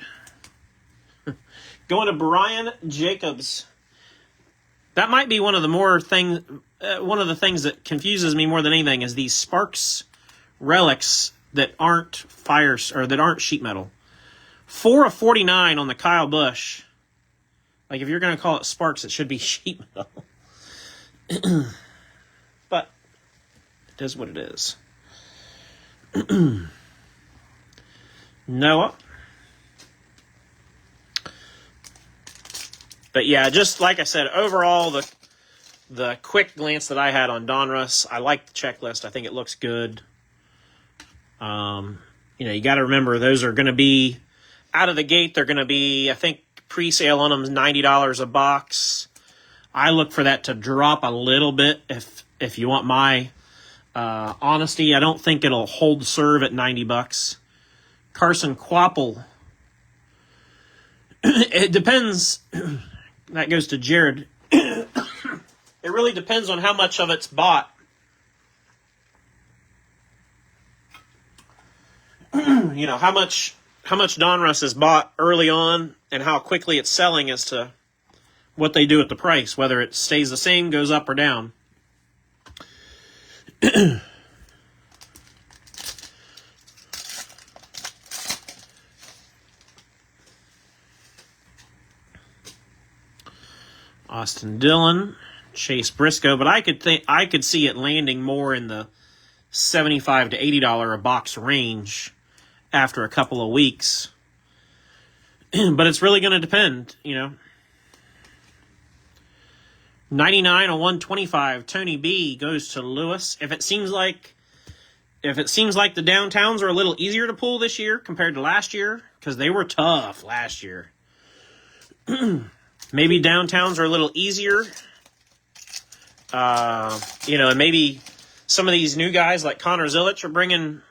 Going to Brian Jacobs. That might be one of the things that confuses me more than anything is these Sparks relics that aren't that aren't sheet metal. 4 of 49 on the Kyle Busch. Like if you're going to call it Sparks, it should be sheet metal. But it is what it is. Noah. But yeah, just like I said, overall, the quick glance that I had on Donruss, I like the checklist. I think it looks good. You got to remember those are going to be out of the gate. They're going to be, I think, pre-sale on them is $90 a box. I look for that to drop a little bit. If you want my honesty, I don't think it'll hold serve at $90. Carson Quapple. It depends. That goes to Jared. It really depends on how much of it's bought. How much Donruss is bought early on and how quickly it's selling as to what they do at the price, whether it stays the same, goes up or down. Austin Dillon, Chase Briscoe, but I could see it landing more in the $75 to $80 a box range after a couple of weeks. But it's really going to depend, 99 on 125, Tony B goes to Lewis. If it seems like the downtowns are a little easier to pull this year compared to last year, because they were tough last year. Maybe downtowns are a little easier. And maybe some of these new guys like Connor Zilic are bringing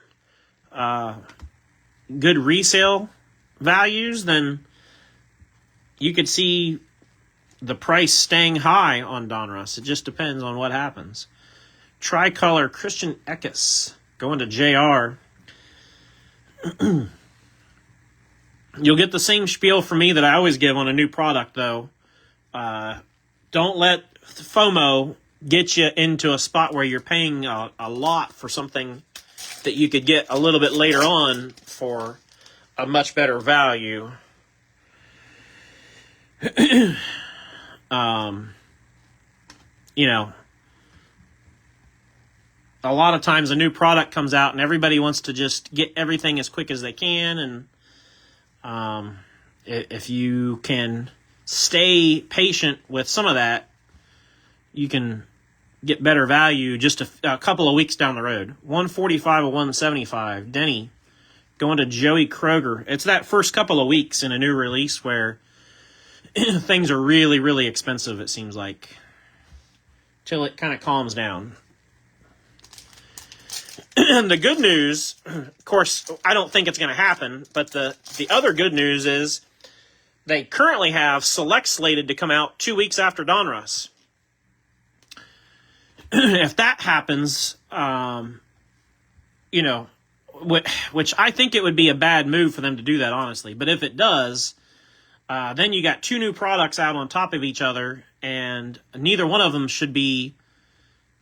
good resale values, then you could see the price staying high on Donruss. It just depends on what happens. Tricolor Christian Eckes going to JR. You'll get the same spiel from me that I always give on a new product, though. Don't let FOMO get you into a spot where you're paying a lot for something that you could get a little bit later on for a much better value. A lot of times a new product comes out and everybody wants to just get everything as quick as they can. And if you can stay patient with some of that, you can get better value just a couple of weeks down the road. 145 or 175. Denny going to Joey Kroger. It's that first couple of weeks in a new release where things are really, really expensive, it seems like, till it kind of calms down. The good news, of course, I don't think it's going to happen, but the other good news is they currently have Select slated to come out 2 weeks after Donruss. If that happens, which I think it would be a bad move for them to do that, honestly. But if it does, then you got 2 new products out on top of each other, and neither one of them should be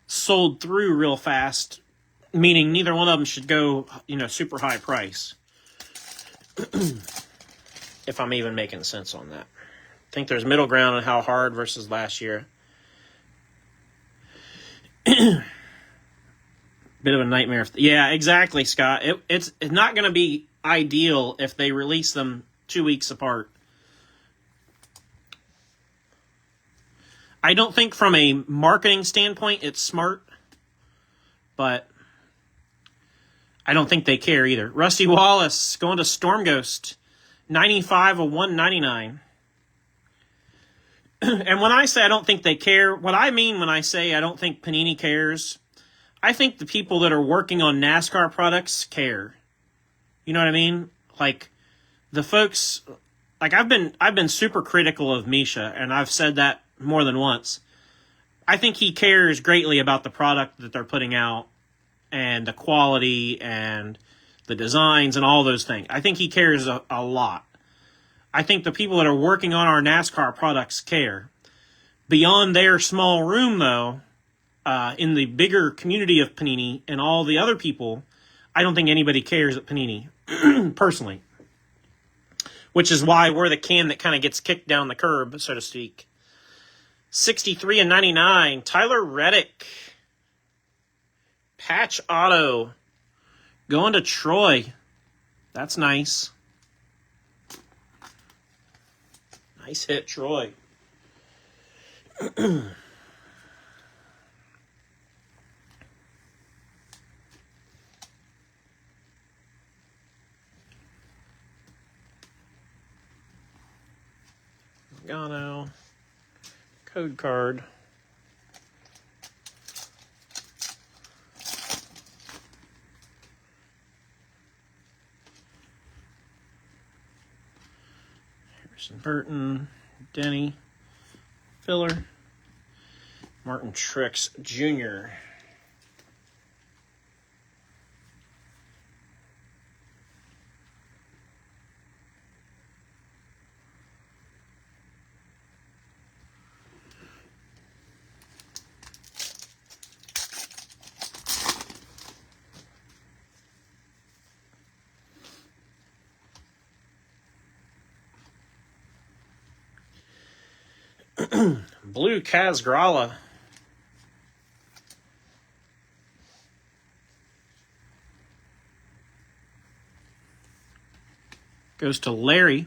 sold through real fast, meaning neither one of them should go, super high price. If I'm even making sense on that. I think there's middle ground on how hard versus last year. Bit of a nightmare. Yeah, exactly, Scott. It's not going to be ideal if they release them 2 weeks apart. I don't think from a marketing standpoint it's smart, but I don't think they care either. Rusty Wallace going to Storm Ghost, 95 of 199. And when I say I don't think they care, what I mean when I say I don't think Panini cares, I think the people that are working on NASCAR products care. You know what I mean? Like the folks, like I've been super critical of Misha, and I've said that more than once. I think he cares greatly about the product that they're putting out and the quality and the designs and all those things. I think he cares a lot. I think the people that are working on our NASCAR products care. Beyond their small room, though, in the bigger community of Panini and all the other people, I don't think anybody cares at Panini, personally. Which is why we're the can that kind of gets kicked down the curb, so to speak. 63 and 99, Tyler Reddick. Patch auto. Going to Troy. That's nice. Nice hit, Troy. Gano. Code card. Harrison Burton, Denny, Filler, Martin Truex Jr. Blue Kaz Grala. Goes to Larry.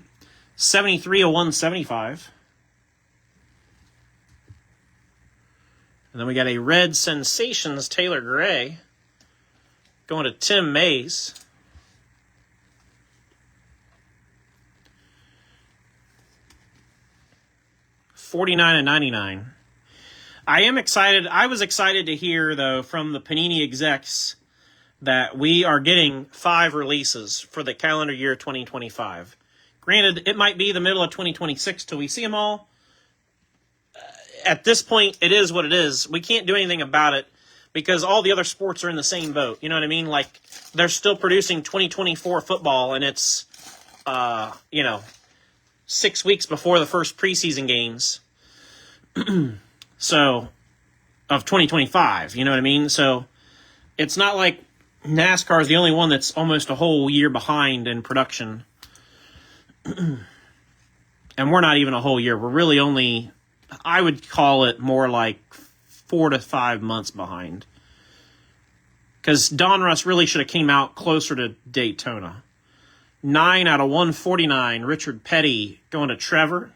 73 of 175. And then we got a Red Sensations Taylor Gray. Going to Tim Mays. $49 and 99. I am excited. I was excited to hear, though, from the Panini execs that we are getting 5 releases for the calendar year 2025. Granted, it might be the middle of 2026 till we see them all. At this point, it is what it is. We can't do anything about it because all the other sports are in the same boat. You know what I mean? Like, they're still producing 2024 football, and it's, 6 weeks before the first preseason games. So, of 2025, you know what I mean? So, it's not like NASCAR is the only one that's almost a whole year behind in production. And we're not even a whole year. We're really only, I would call it more like 4 to 5 months behind. Because Donruss really should have came out closer to Daytona. 9 out of 149, Richard Petty going to Trevor.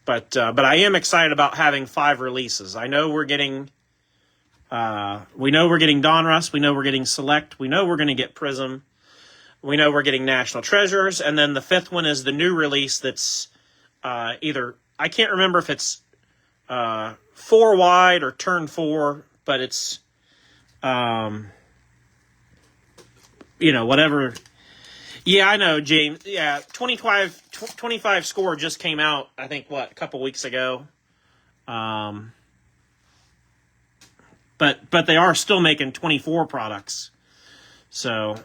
But I am excited about having 5 releases. I know we're getting, we know we're getting Donruss. We know we're getting Select. We know we're going to get Prism. We know we're getting National Treasures. And then the 5th one is the new release that's either, I can't remember if it's 4 wide or turn 4 but it's, whatever. Yeah, I know, James. Yeah, 25 score just came out, I think, a couple weeks ago. But they are still making 24 products. So,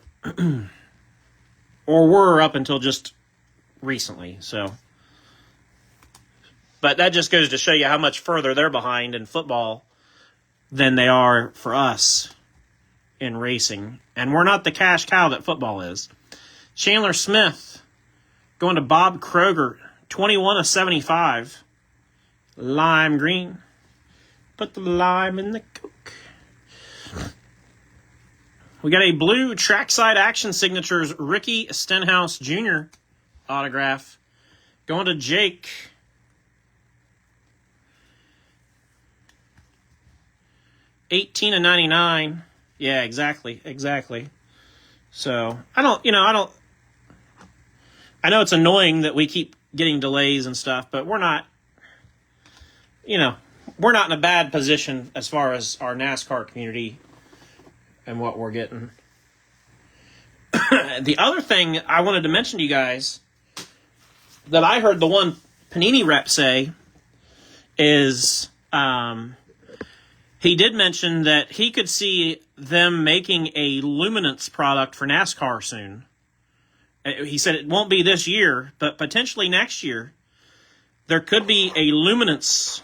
or were up until just recently. So, but that just goes to show you how much further they're behind in football than they are for us in racing. And we're not the cash cow that football is. Chandler Smith going to Bob Kroger, 21/75. Lime green. Put the lime in the Coke. We got a blue Trackside Action Signatures Ricky Stenhouse Jr. autograph going to Jake. $18.99. Yeah, exactly. So I know it's annoying that we keep getting delays and stuff, but we're not in a bad position as far as our NASCAR community and what we're getting. The other thing I wanted to mention to you guys that I heard the one Panini rep say is he did mention that he could see them making a luminance product for NASCAR soon. He said it won't be this year, but potentially next year. There could be a luminance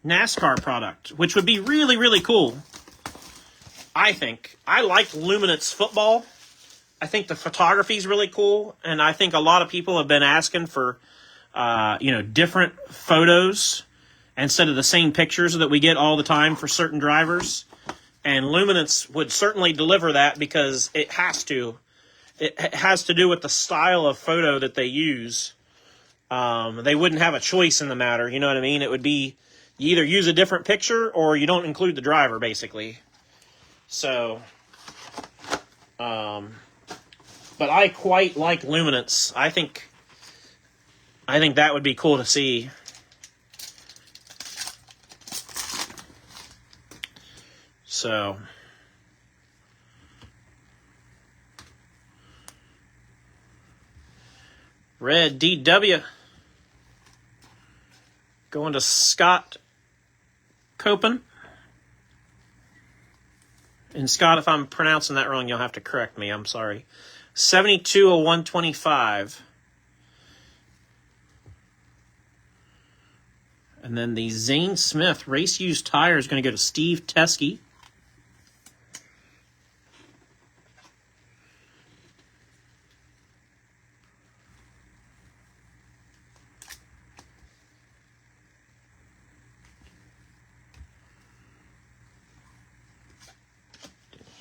NASCAR product, which would be really, really cool. I think. I like luminance football. I think the photography is really cool, and I think a lot of people have been asking for, different photos instead of the same pictures that we get all the time for certain drivers. And luminance would certainly deliver that because it has to. It has to do with the style of photo that they use. They wouldn't have a choice in the matter, you know what I mean? It would be you either use a different picture or you don't include the driver, basically. So, but I quite like luminance. I think that would be cool to see. So, red DW going to Scott Copen. And Scott, if I'm pronouncing that wrong, you'll have to correct me. I'm sorry. 72/125. And then the Zane Smith race used tire is going to go to Steve Teskey.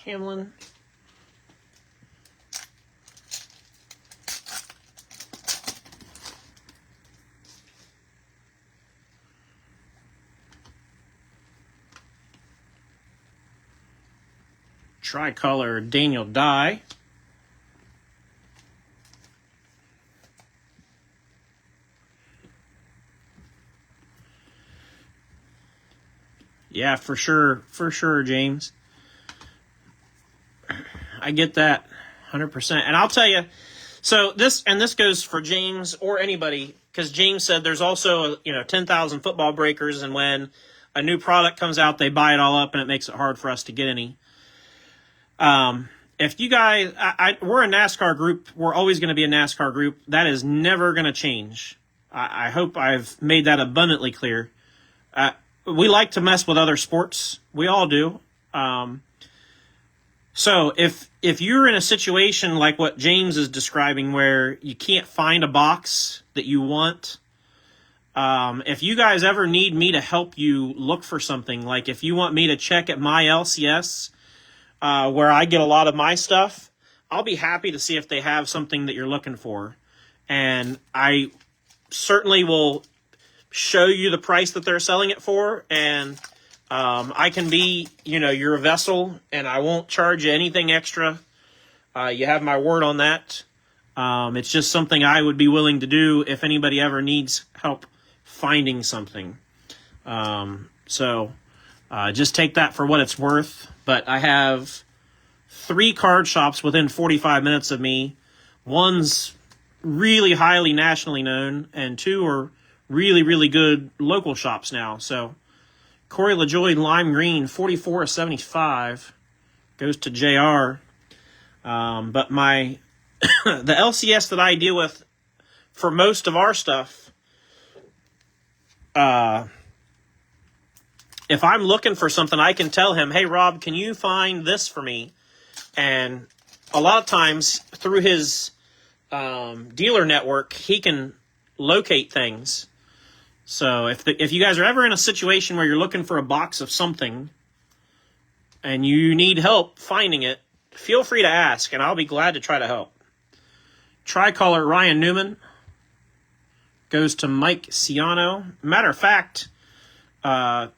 Hamlin. Tricolor Daniel Dye. Yeah, for sure, James. I get that 100%. And I'll tell you, so this goes for James or anybody, because James said there's also, 10,000 football breakers, and when a new product comes out, they buy it all up, and it makes it hard for us to get any. If you guys, we're a NASCAR group. We're always going to be a NASCAR group. That is never going to change. I hope I've made that abundantly clear. We like to mess with other sports. We all do. So if you're in a situation like what James is describing where you can't find a box that you want, if you guys ever need me to help you look for something, like if you want me to check at my LCS, where I get a lot of my stuff, I'll be happy to see if they have something that you're looking for. And I certainly will show you the price that they're selling it for, and I can be, your vessel, and I won't charge you anything extra. You have my word on that. It's just something I would be willing to do if anybody ever needs help finding something. So Just take that for what it's worth. But I have 3 card shops within 45 minutes of me. One's really highly nationally known, and 2 are really, really good local shops now. So Corey LaJoy Lime Green, 44/75, goes to JR. But my the LCS that I deal with for most of our stuff, if I'm looking for something, I can tell him, hey, Rob, can you find this for me? And a lot of times through his dealer network, he can locate things. So if you guys are ever in a situation where you're looking for a box of something and you need help finding it, feel free to ask, and I'll be glad to try to help. Tricolor Ryan Newman goes to Mike Ciano. Matter of fact,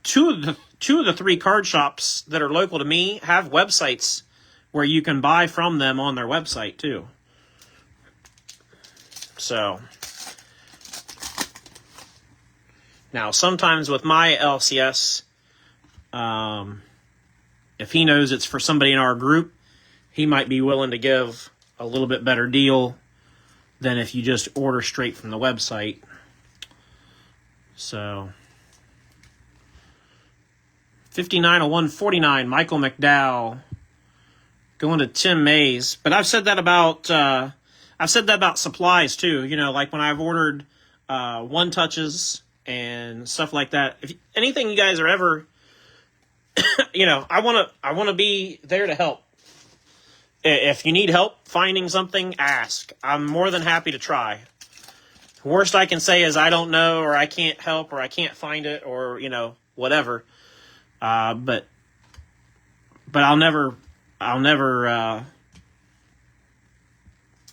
two of the 3 card shops that are local to me have websites where you can buy from them on their website too. So now sometimes with my LCS, if he knows it's for somebody in our group, he might be willing to give a little bit better deal than if you just order straight from the website. So 59/149, Michael McDowell going to Tim Mays. But I've said that about supplies too. You know, like when I've ordered one touches and stuff like that. If anything you guys are ever, you know, I want to be there to help. If you need help finding something, ask. I'm more than happy to try. Worst I can say is I don't know, or I can't help, or I can't find it, or, you know, whatever. But I'll never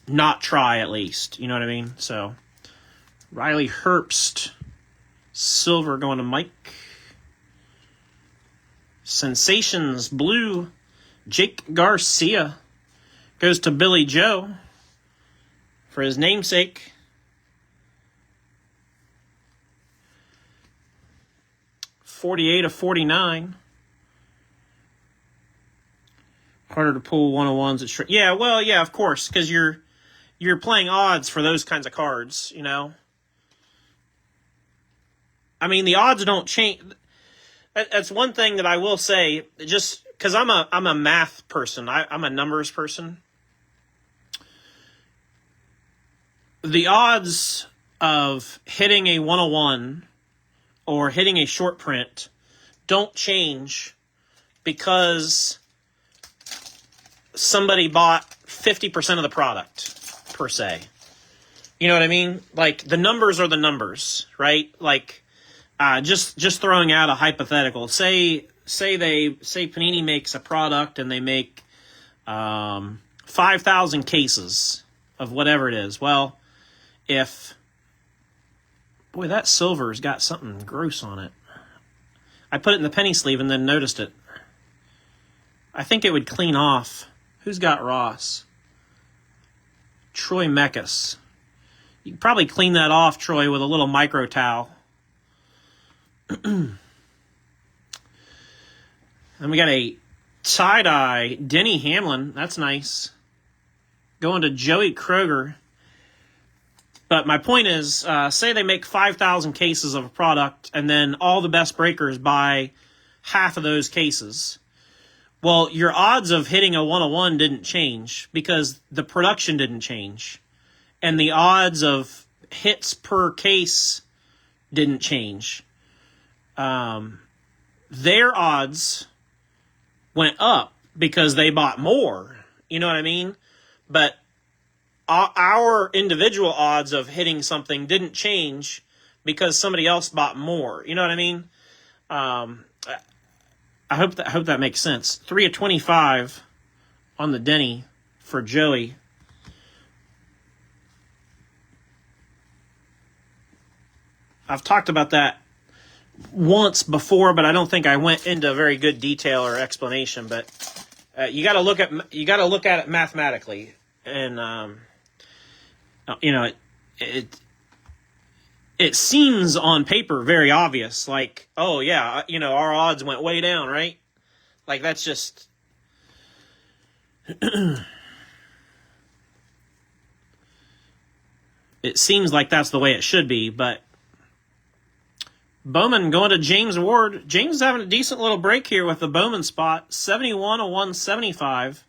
not try, at least. You know what I mean? So Riley Herbst, silver going to Mike. Sensations blue, Jake Garcia goes to Billy Joe for his namesake. $48/49. Harder to pull 101s at straight. Yeah, well, yeah, of course, because you're playing odds for those kinds of cards, you know. I mean, the odds don't change. That's one thing that I will say, just because I'm a math person. I'm a numbers person. The odds of hitting a 101 or hitting a short print don't change because somebody bought 50% of the product, per se. You know what I mean? Like, the numbers are the numbers, right? Like, just throwing out a hypothetical. Say Panini makes a product and they make 5,000 cases of whatever it is. Well, boy, that silver's got something gross on it. I put it in the penny sleeve and then noticed it. I think it would clean off. Who's got Ross? Troy Meckus. You can probably clean that off, Troy, with a little micro towel. And we got a tie-dye Denny Hamlin. That's nice. Going to Joey Kroger. But my point is, say they make 5,000 cases of a product, and then all the best breakers buy half of those cases. Well, your odds of hitting a 101 didn't change because the production didn't change. And the odds of hits per case didn't change. Their odds went up because they bought more. You know what I mean? But our individual odds of hitting something didn't change because somebody else bought more. You know what I mean? I hope that makes sense. 3/25 on the Denny for Joey. I've talked about that once before, but I don't think I went into very good detail or explanation. But you got to look at it mathematically, and you know it seems on paper very obvious. Like, oh yeah, our odds went way down, right? Like, that's just... It seems like that's the way it should be, but Bowman going to James Ward. James is having a decent little break here with the Bowman spot. 71 of 175.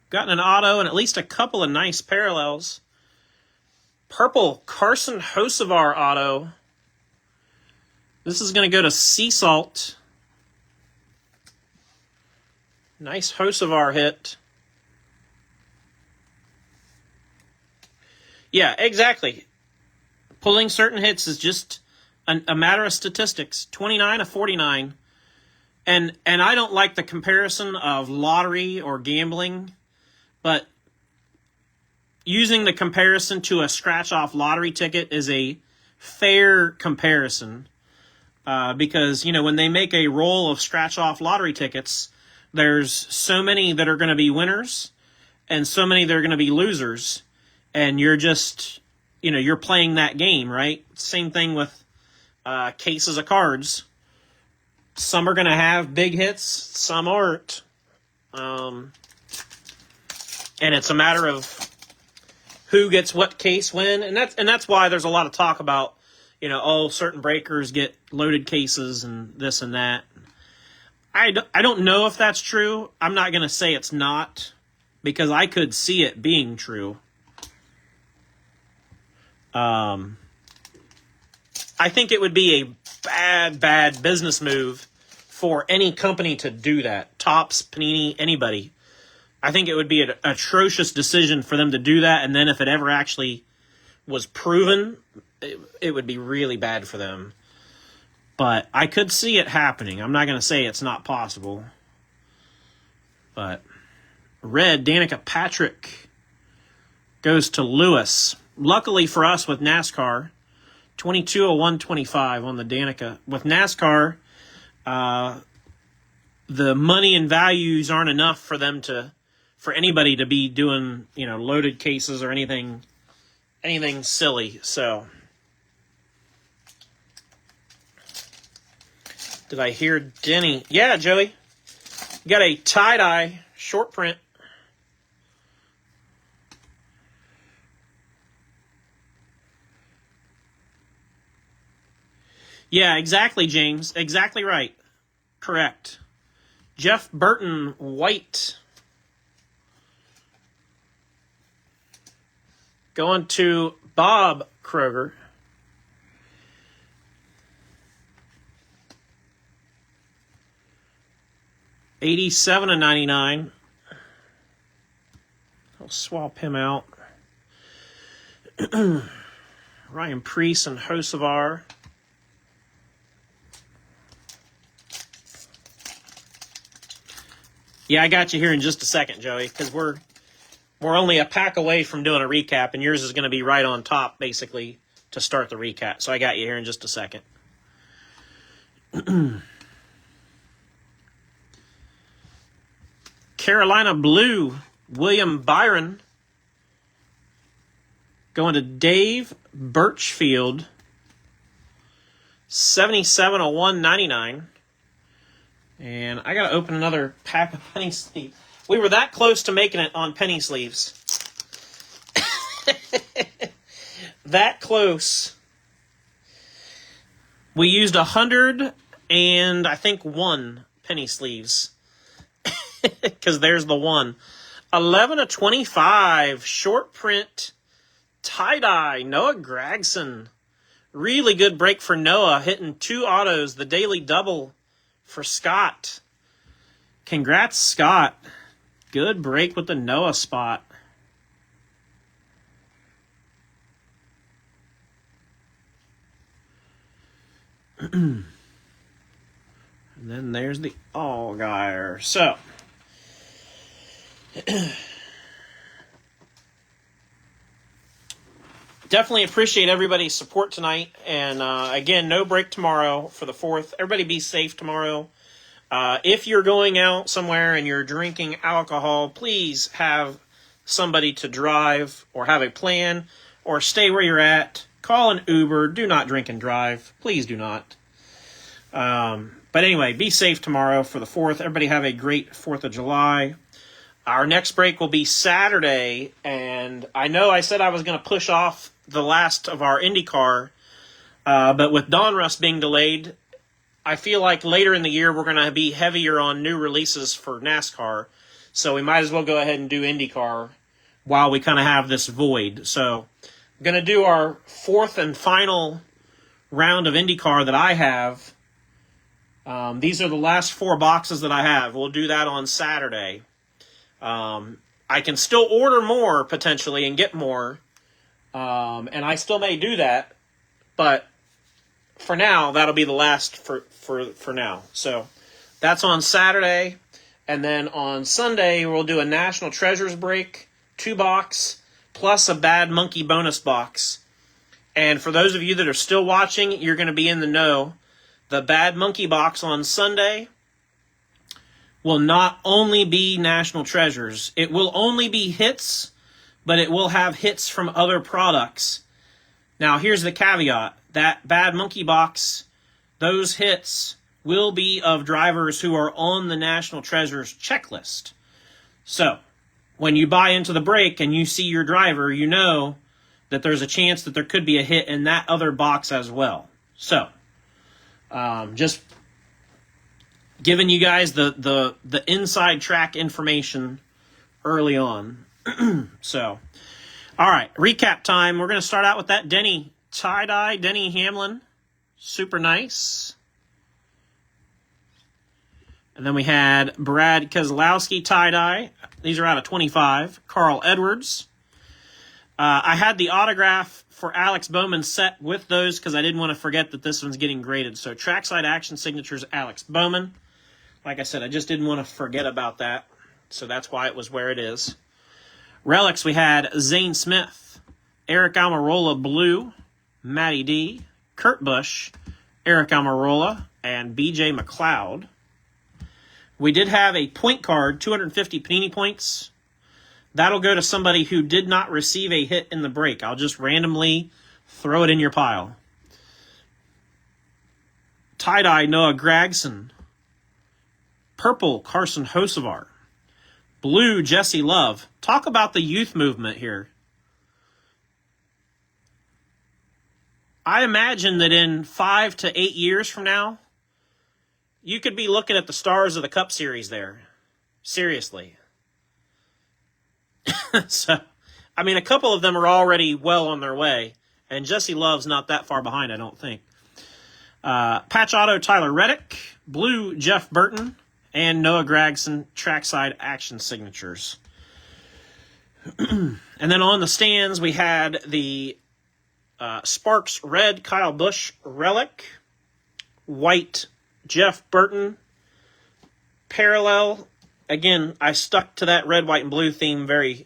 Gotten an auto and at least a couple of nice parallels. Purple Carson Hocevar auto. This is going to go to Sea Salt. Nice Hocevar hit. Yeah, exactly. Pulling certain hits is just a matter of statistics. 29 of 49. And I don't like the comparison of lottery or gambling, but using the comparison to a scratch-off lottery ticket is a fair comparison. Because, when they make a roll of scratch-off lottery tickets, there's so many that are going to be winners and so many that are going to be losers. And you're just, you're playing that game, right? Same thing with cases of cards. Some are going to have big hits, some aren't. And it's a matter of who gets what case when. And that's why there's a lot of talk about, certain breakers get loaded cases and this and that. I don't know if that's true. I'm not going to say it's not, because I could see it being true. I think it would be a bad business move for any company to do that. Topps, Panini, anybody. I think it would be an atrocious decision for them to do that, and then if it ever actually was proven, it would be really bad for them. But I could see it happening. I'm not going to say it's not possible. But red, Danica Patrick goes to Lewis. Luckily for us with NASCAR, 22 of 125 on the Danica. With NASCAR, the money and values aren't enough for anybody to be doing, loaded cases or anything silly. So, did I hear Denny? Yeah, Joey. You got a tie-dye short print. Yeah, exactly, James. Exactly right. Correct. Jeff Burton, white. Going to Bob Kroger. $87 of 99. I'll swap him out. Ryan Preece and Hocevar. Yeah, I got you here in just a second, Joey, because we're only a pack away from doing a recap, and yours is going to be right on top, basically, to start the recap. So I got you here in just a second. Carolina Blue, William Byron. Going to Dave Birchfield. 77 of 199. And I got to open another pack of penny sleeves. We were that close to making it on penny sleeves. That close. We used 100 and I think 1 penny sleeves. Because there's the one. 11 of 25. Short print. Tie-dye. Noah Gragson. Really good break for Noah. Hitting 2 autos. The daily double for Scott. Congrats, Scott. Good break with the Noah spot. And then there's the Allgaier. So, definitely appreciate everybody's support tonight. And again, no break tomorrow for the 4th. Everybody be safe tomorrow. If you're going out somewhere and you're drinking alcohol, please have somebody to drive or have a plan or stay where you're at. Call an Uber. Do not drink and drive. Please do not. But anyway, be safe tomorrow for the 4th. Everybody have a great 4th of July. Our next break will be Saturday, and I know I said I was going to push off the last of our IndyCar, but with Donruss being delayed, I feel like later in the year we're going to be heavier on new releases for NASCAR, so we might as well go ahead and do IndyCar while we kind of have this void. So I'm going to do our 4th and final round of IndyCar that I have. These are the last 4 boxes that I have. We'll do that on Saturday. I can still order more, potentially, and get more, and I still may do that, but for now, that'll be the last for now. So that's on Saturday, and then on Sunday, we'll do a National Treasures break, 2-box, plus a Bad Monkey bonus box. And for those of you that are still watching, you're going to be in the know. The Bad Monkey box on Sunday will not only be National Treasures. It will only be hits, but it will have hits from other products. Now, here's the caveat. That Bad Monkey box, those hits will be of drivers who are on the National Treasures checklist. So, when you buy into the break and you see your driver, you know that there's a chance that there could be a hit in that other box as well. So, just giving you guys the inside track information early on. So, all right, recap time. We're going to start out with that Denny tie-dye, Denny Hamlin. Super nice. And then we had Brad Keselowski tie-dye. These are out of 25. Carl Edwards. I had the autograph for Alex Bowman set with those because I didn't want to forget that this one's getting graded. So, Trackside Action Signatures, Alex Bowman. Like I said, I just didn't want to forget about that, so that's why it was where it is. Relics, we had Zane Smith, Eric Almirola Blue, Matty D, Kurt Busch, Eric Almirola, and BJ McLeod. We did have a point card, 250 Panini points. That'll go to somebody who did not receive a hit in the break. I'll just randomly throw it in your pile. Tie-dye, Noah Gragson. Purple, Carson Hocevar. Blue, Jesse Love. Talk about the youth movement here. I imagine that in 5 to 8 years from now, you could be looking at the stars of the Cup Series there. Seriously. So, I mean, a couple of them are already well on their way, and Jesse Love's not that far behind, I don't think. Patch Auto, Tyler Reddick. Blue, Jeff Burton. And Noah Gragson, Trackside Action Signatures. And then on the stands, we had the Sparks Red Kyle Busch Relic. White Jeff Burton. Parallel. Again, I stuck to that red, white, and blue theme very,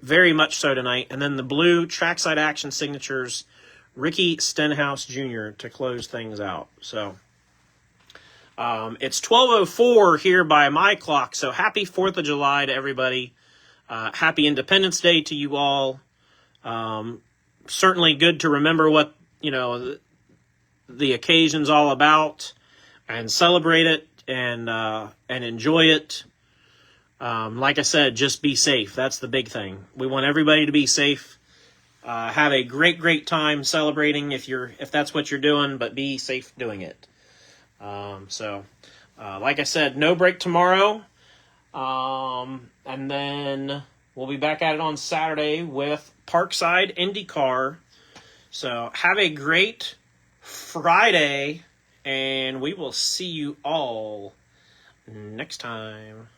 very much so tonight. And then the blue Trackside Action Signatures, Ricky Stenhouse Jr. to close things out. So, it's 12:04 here by my clock, so happy 4th of July to everybody. Happy Independence Day to you all. Certainly good to remember what, the occasion's all about and celebrate it and enjoy it. Like I said, just be safe. That's the big thing. We want everybody to be safe. Have a great, great time celebrating if that's what you're doing, but be safe doing it. Like I said, no break tomorrow. And then we'll be back at it on Saturday with Parkside IndyCar. So have a great Friday, and we will see you all next time.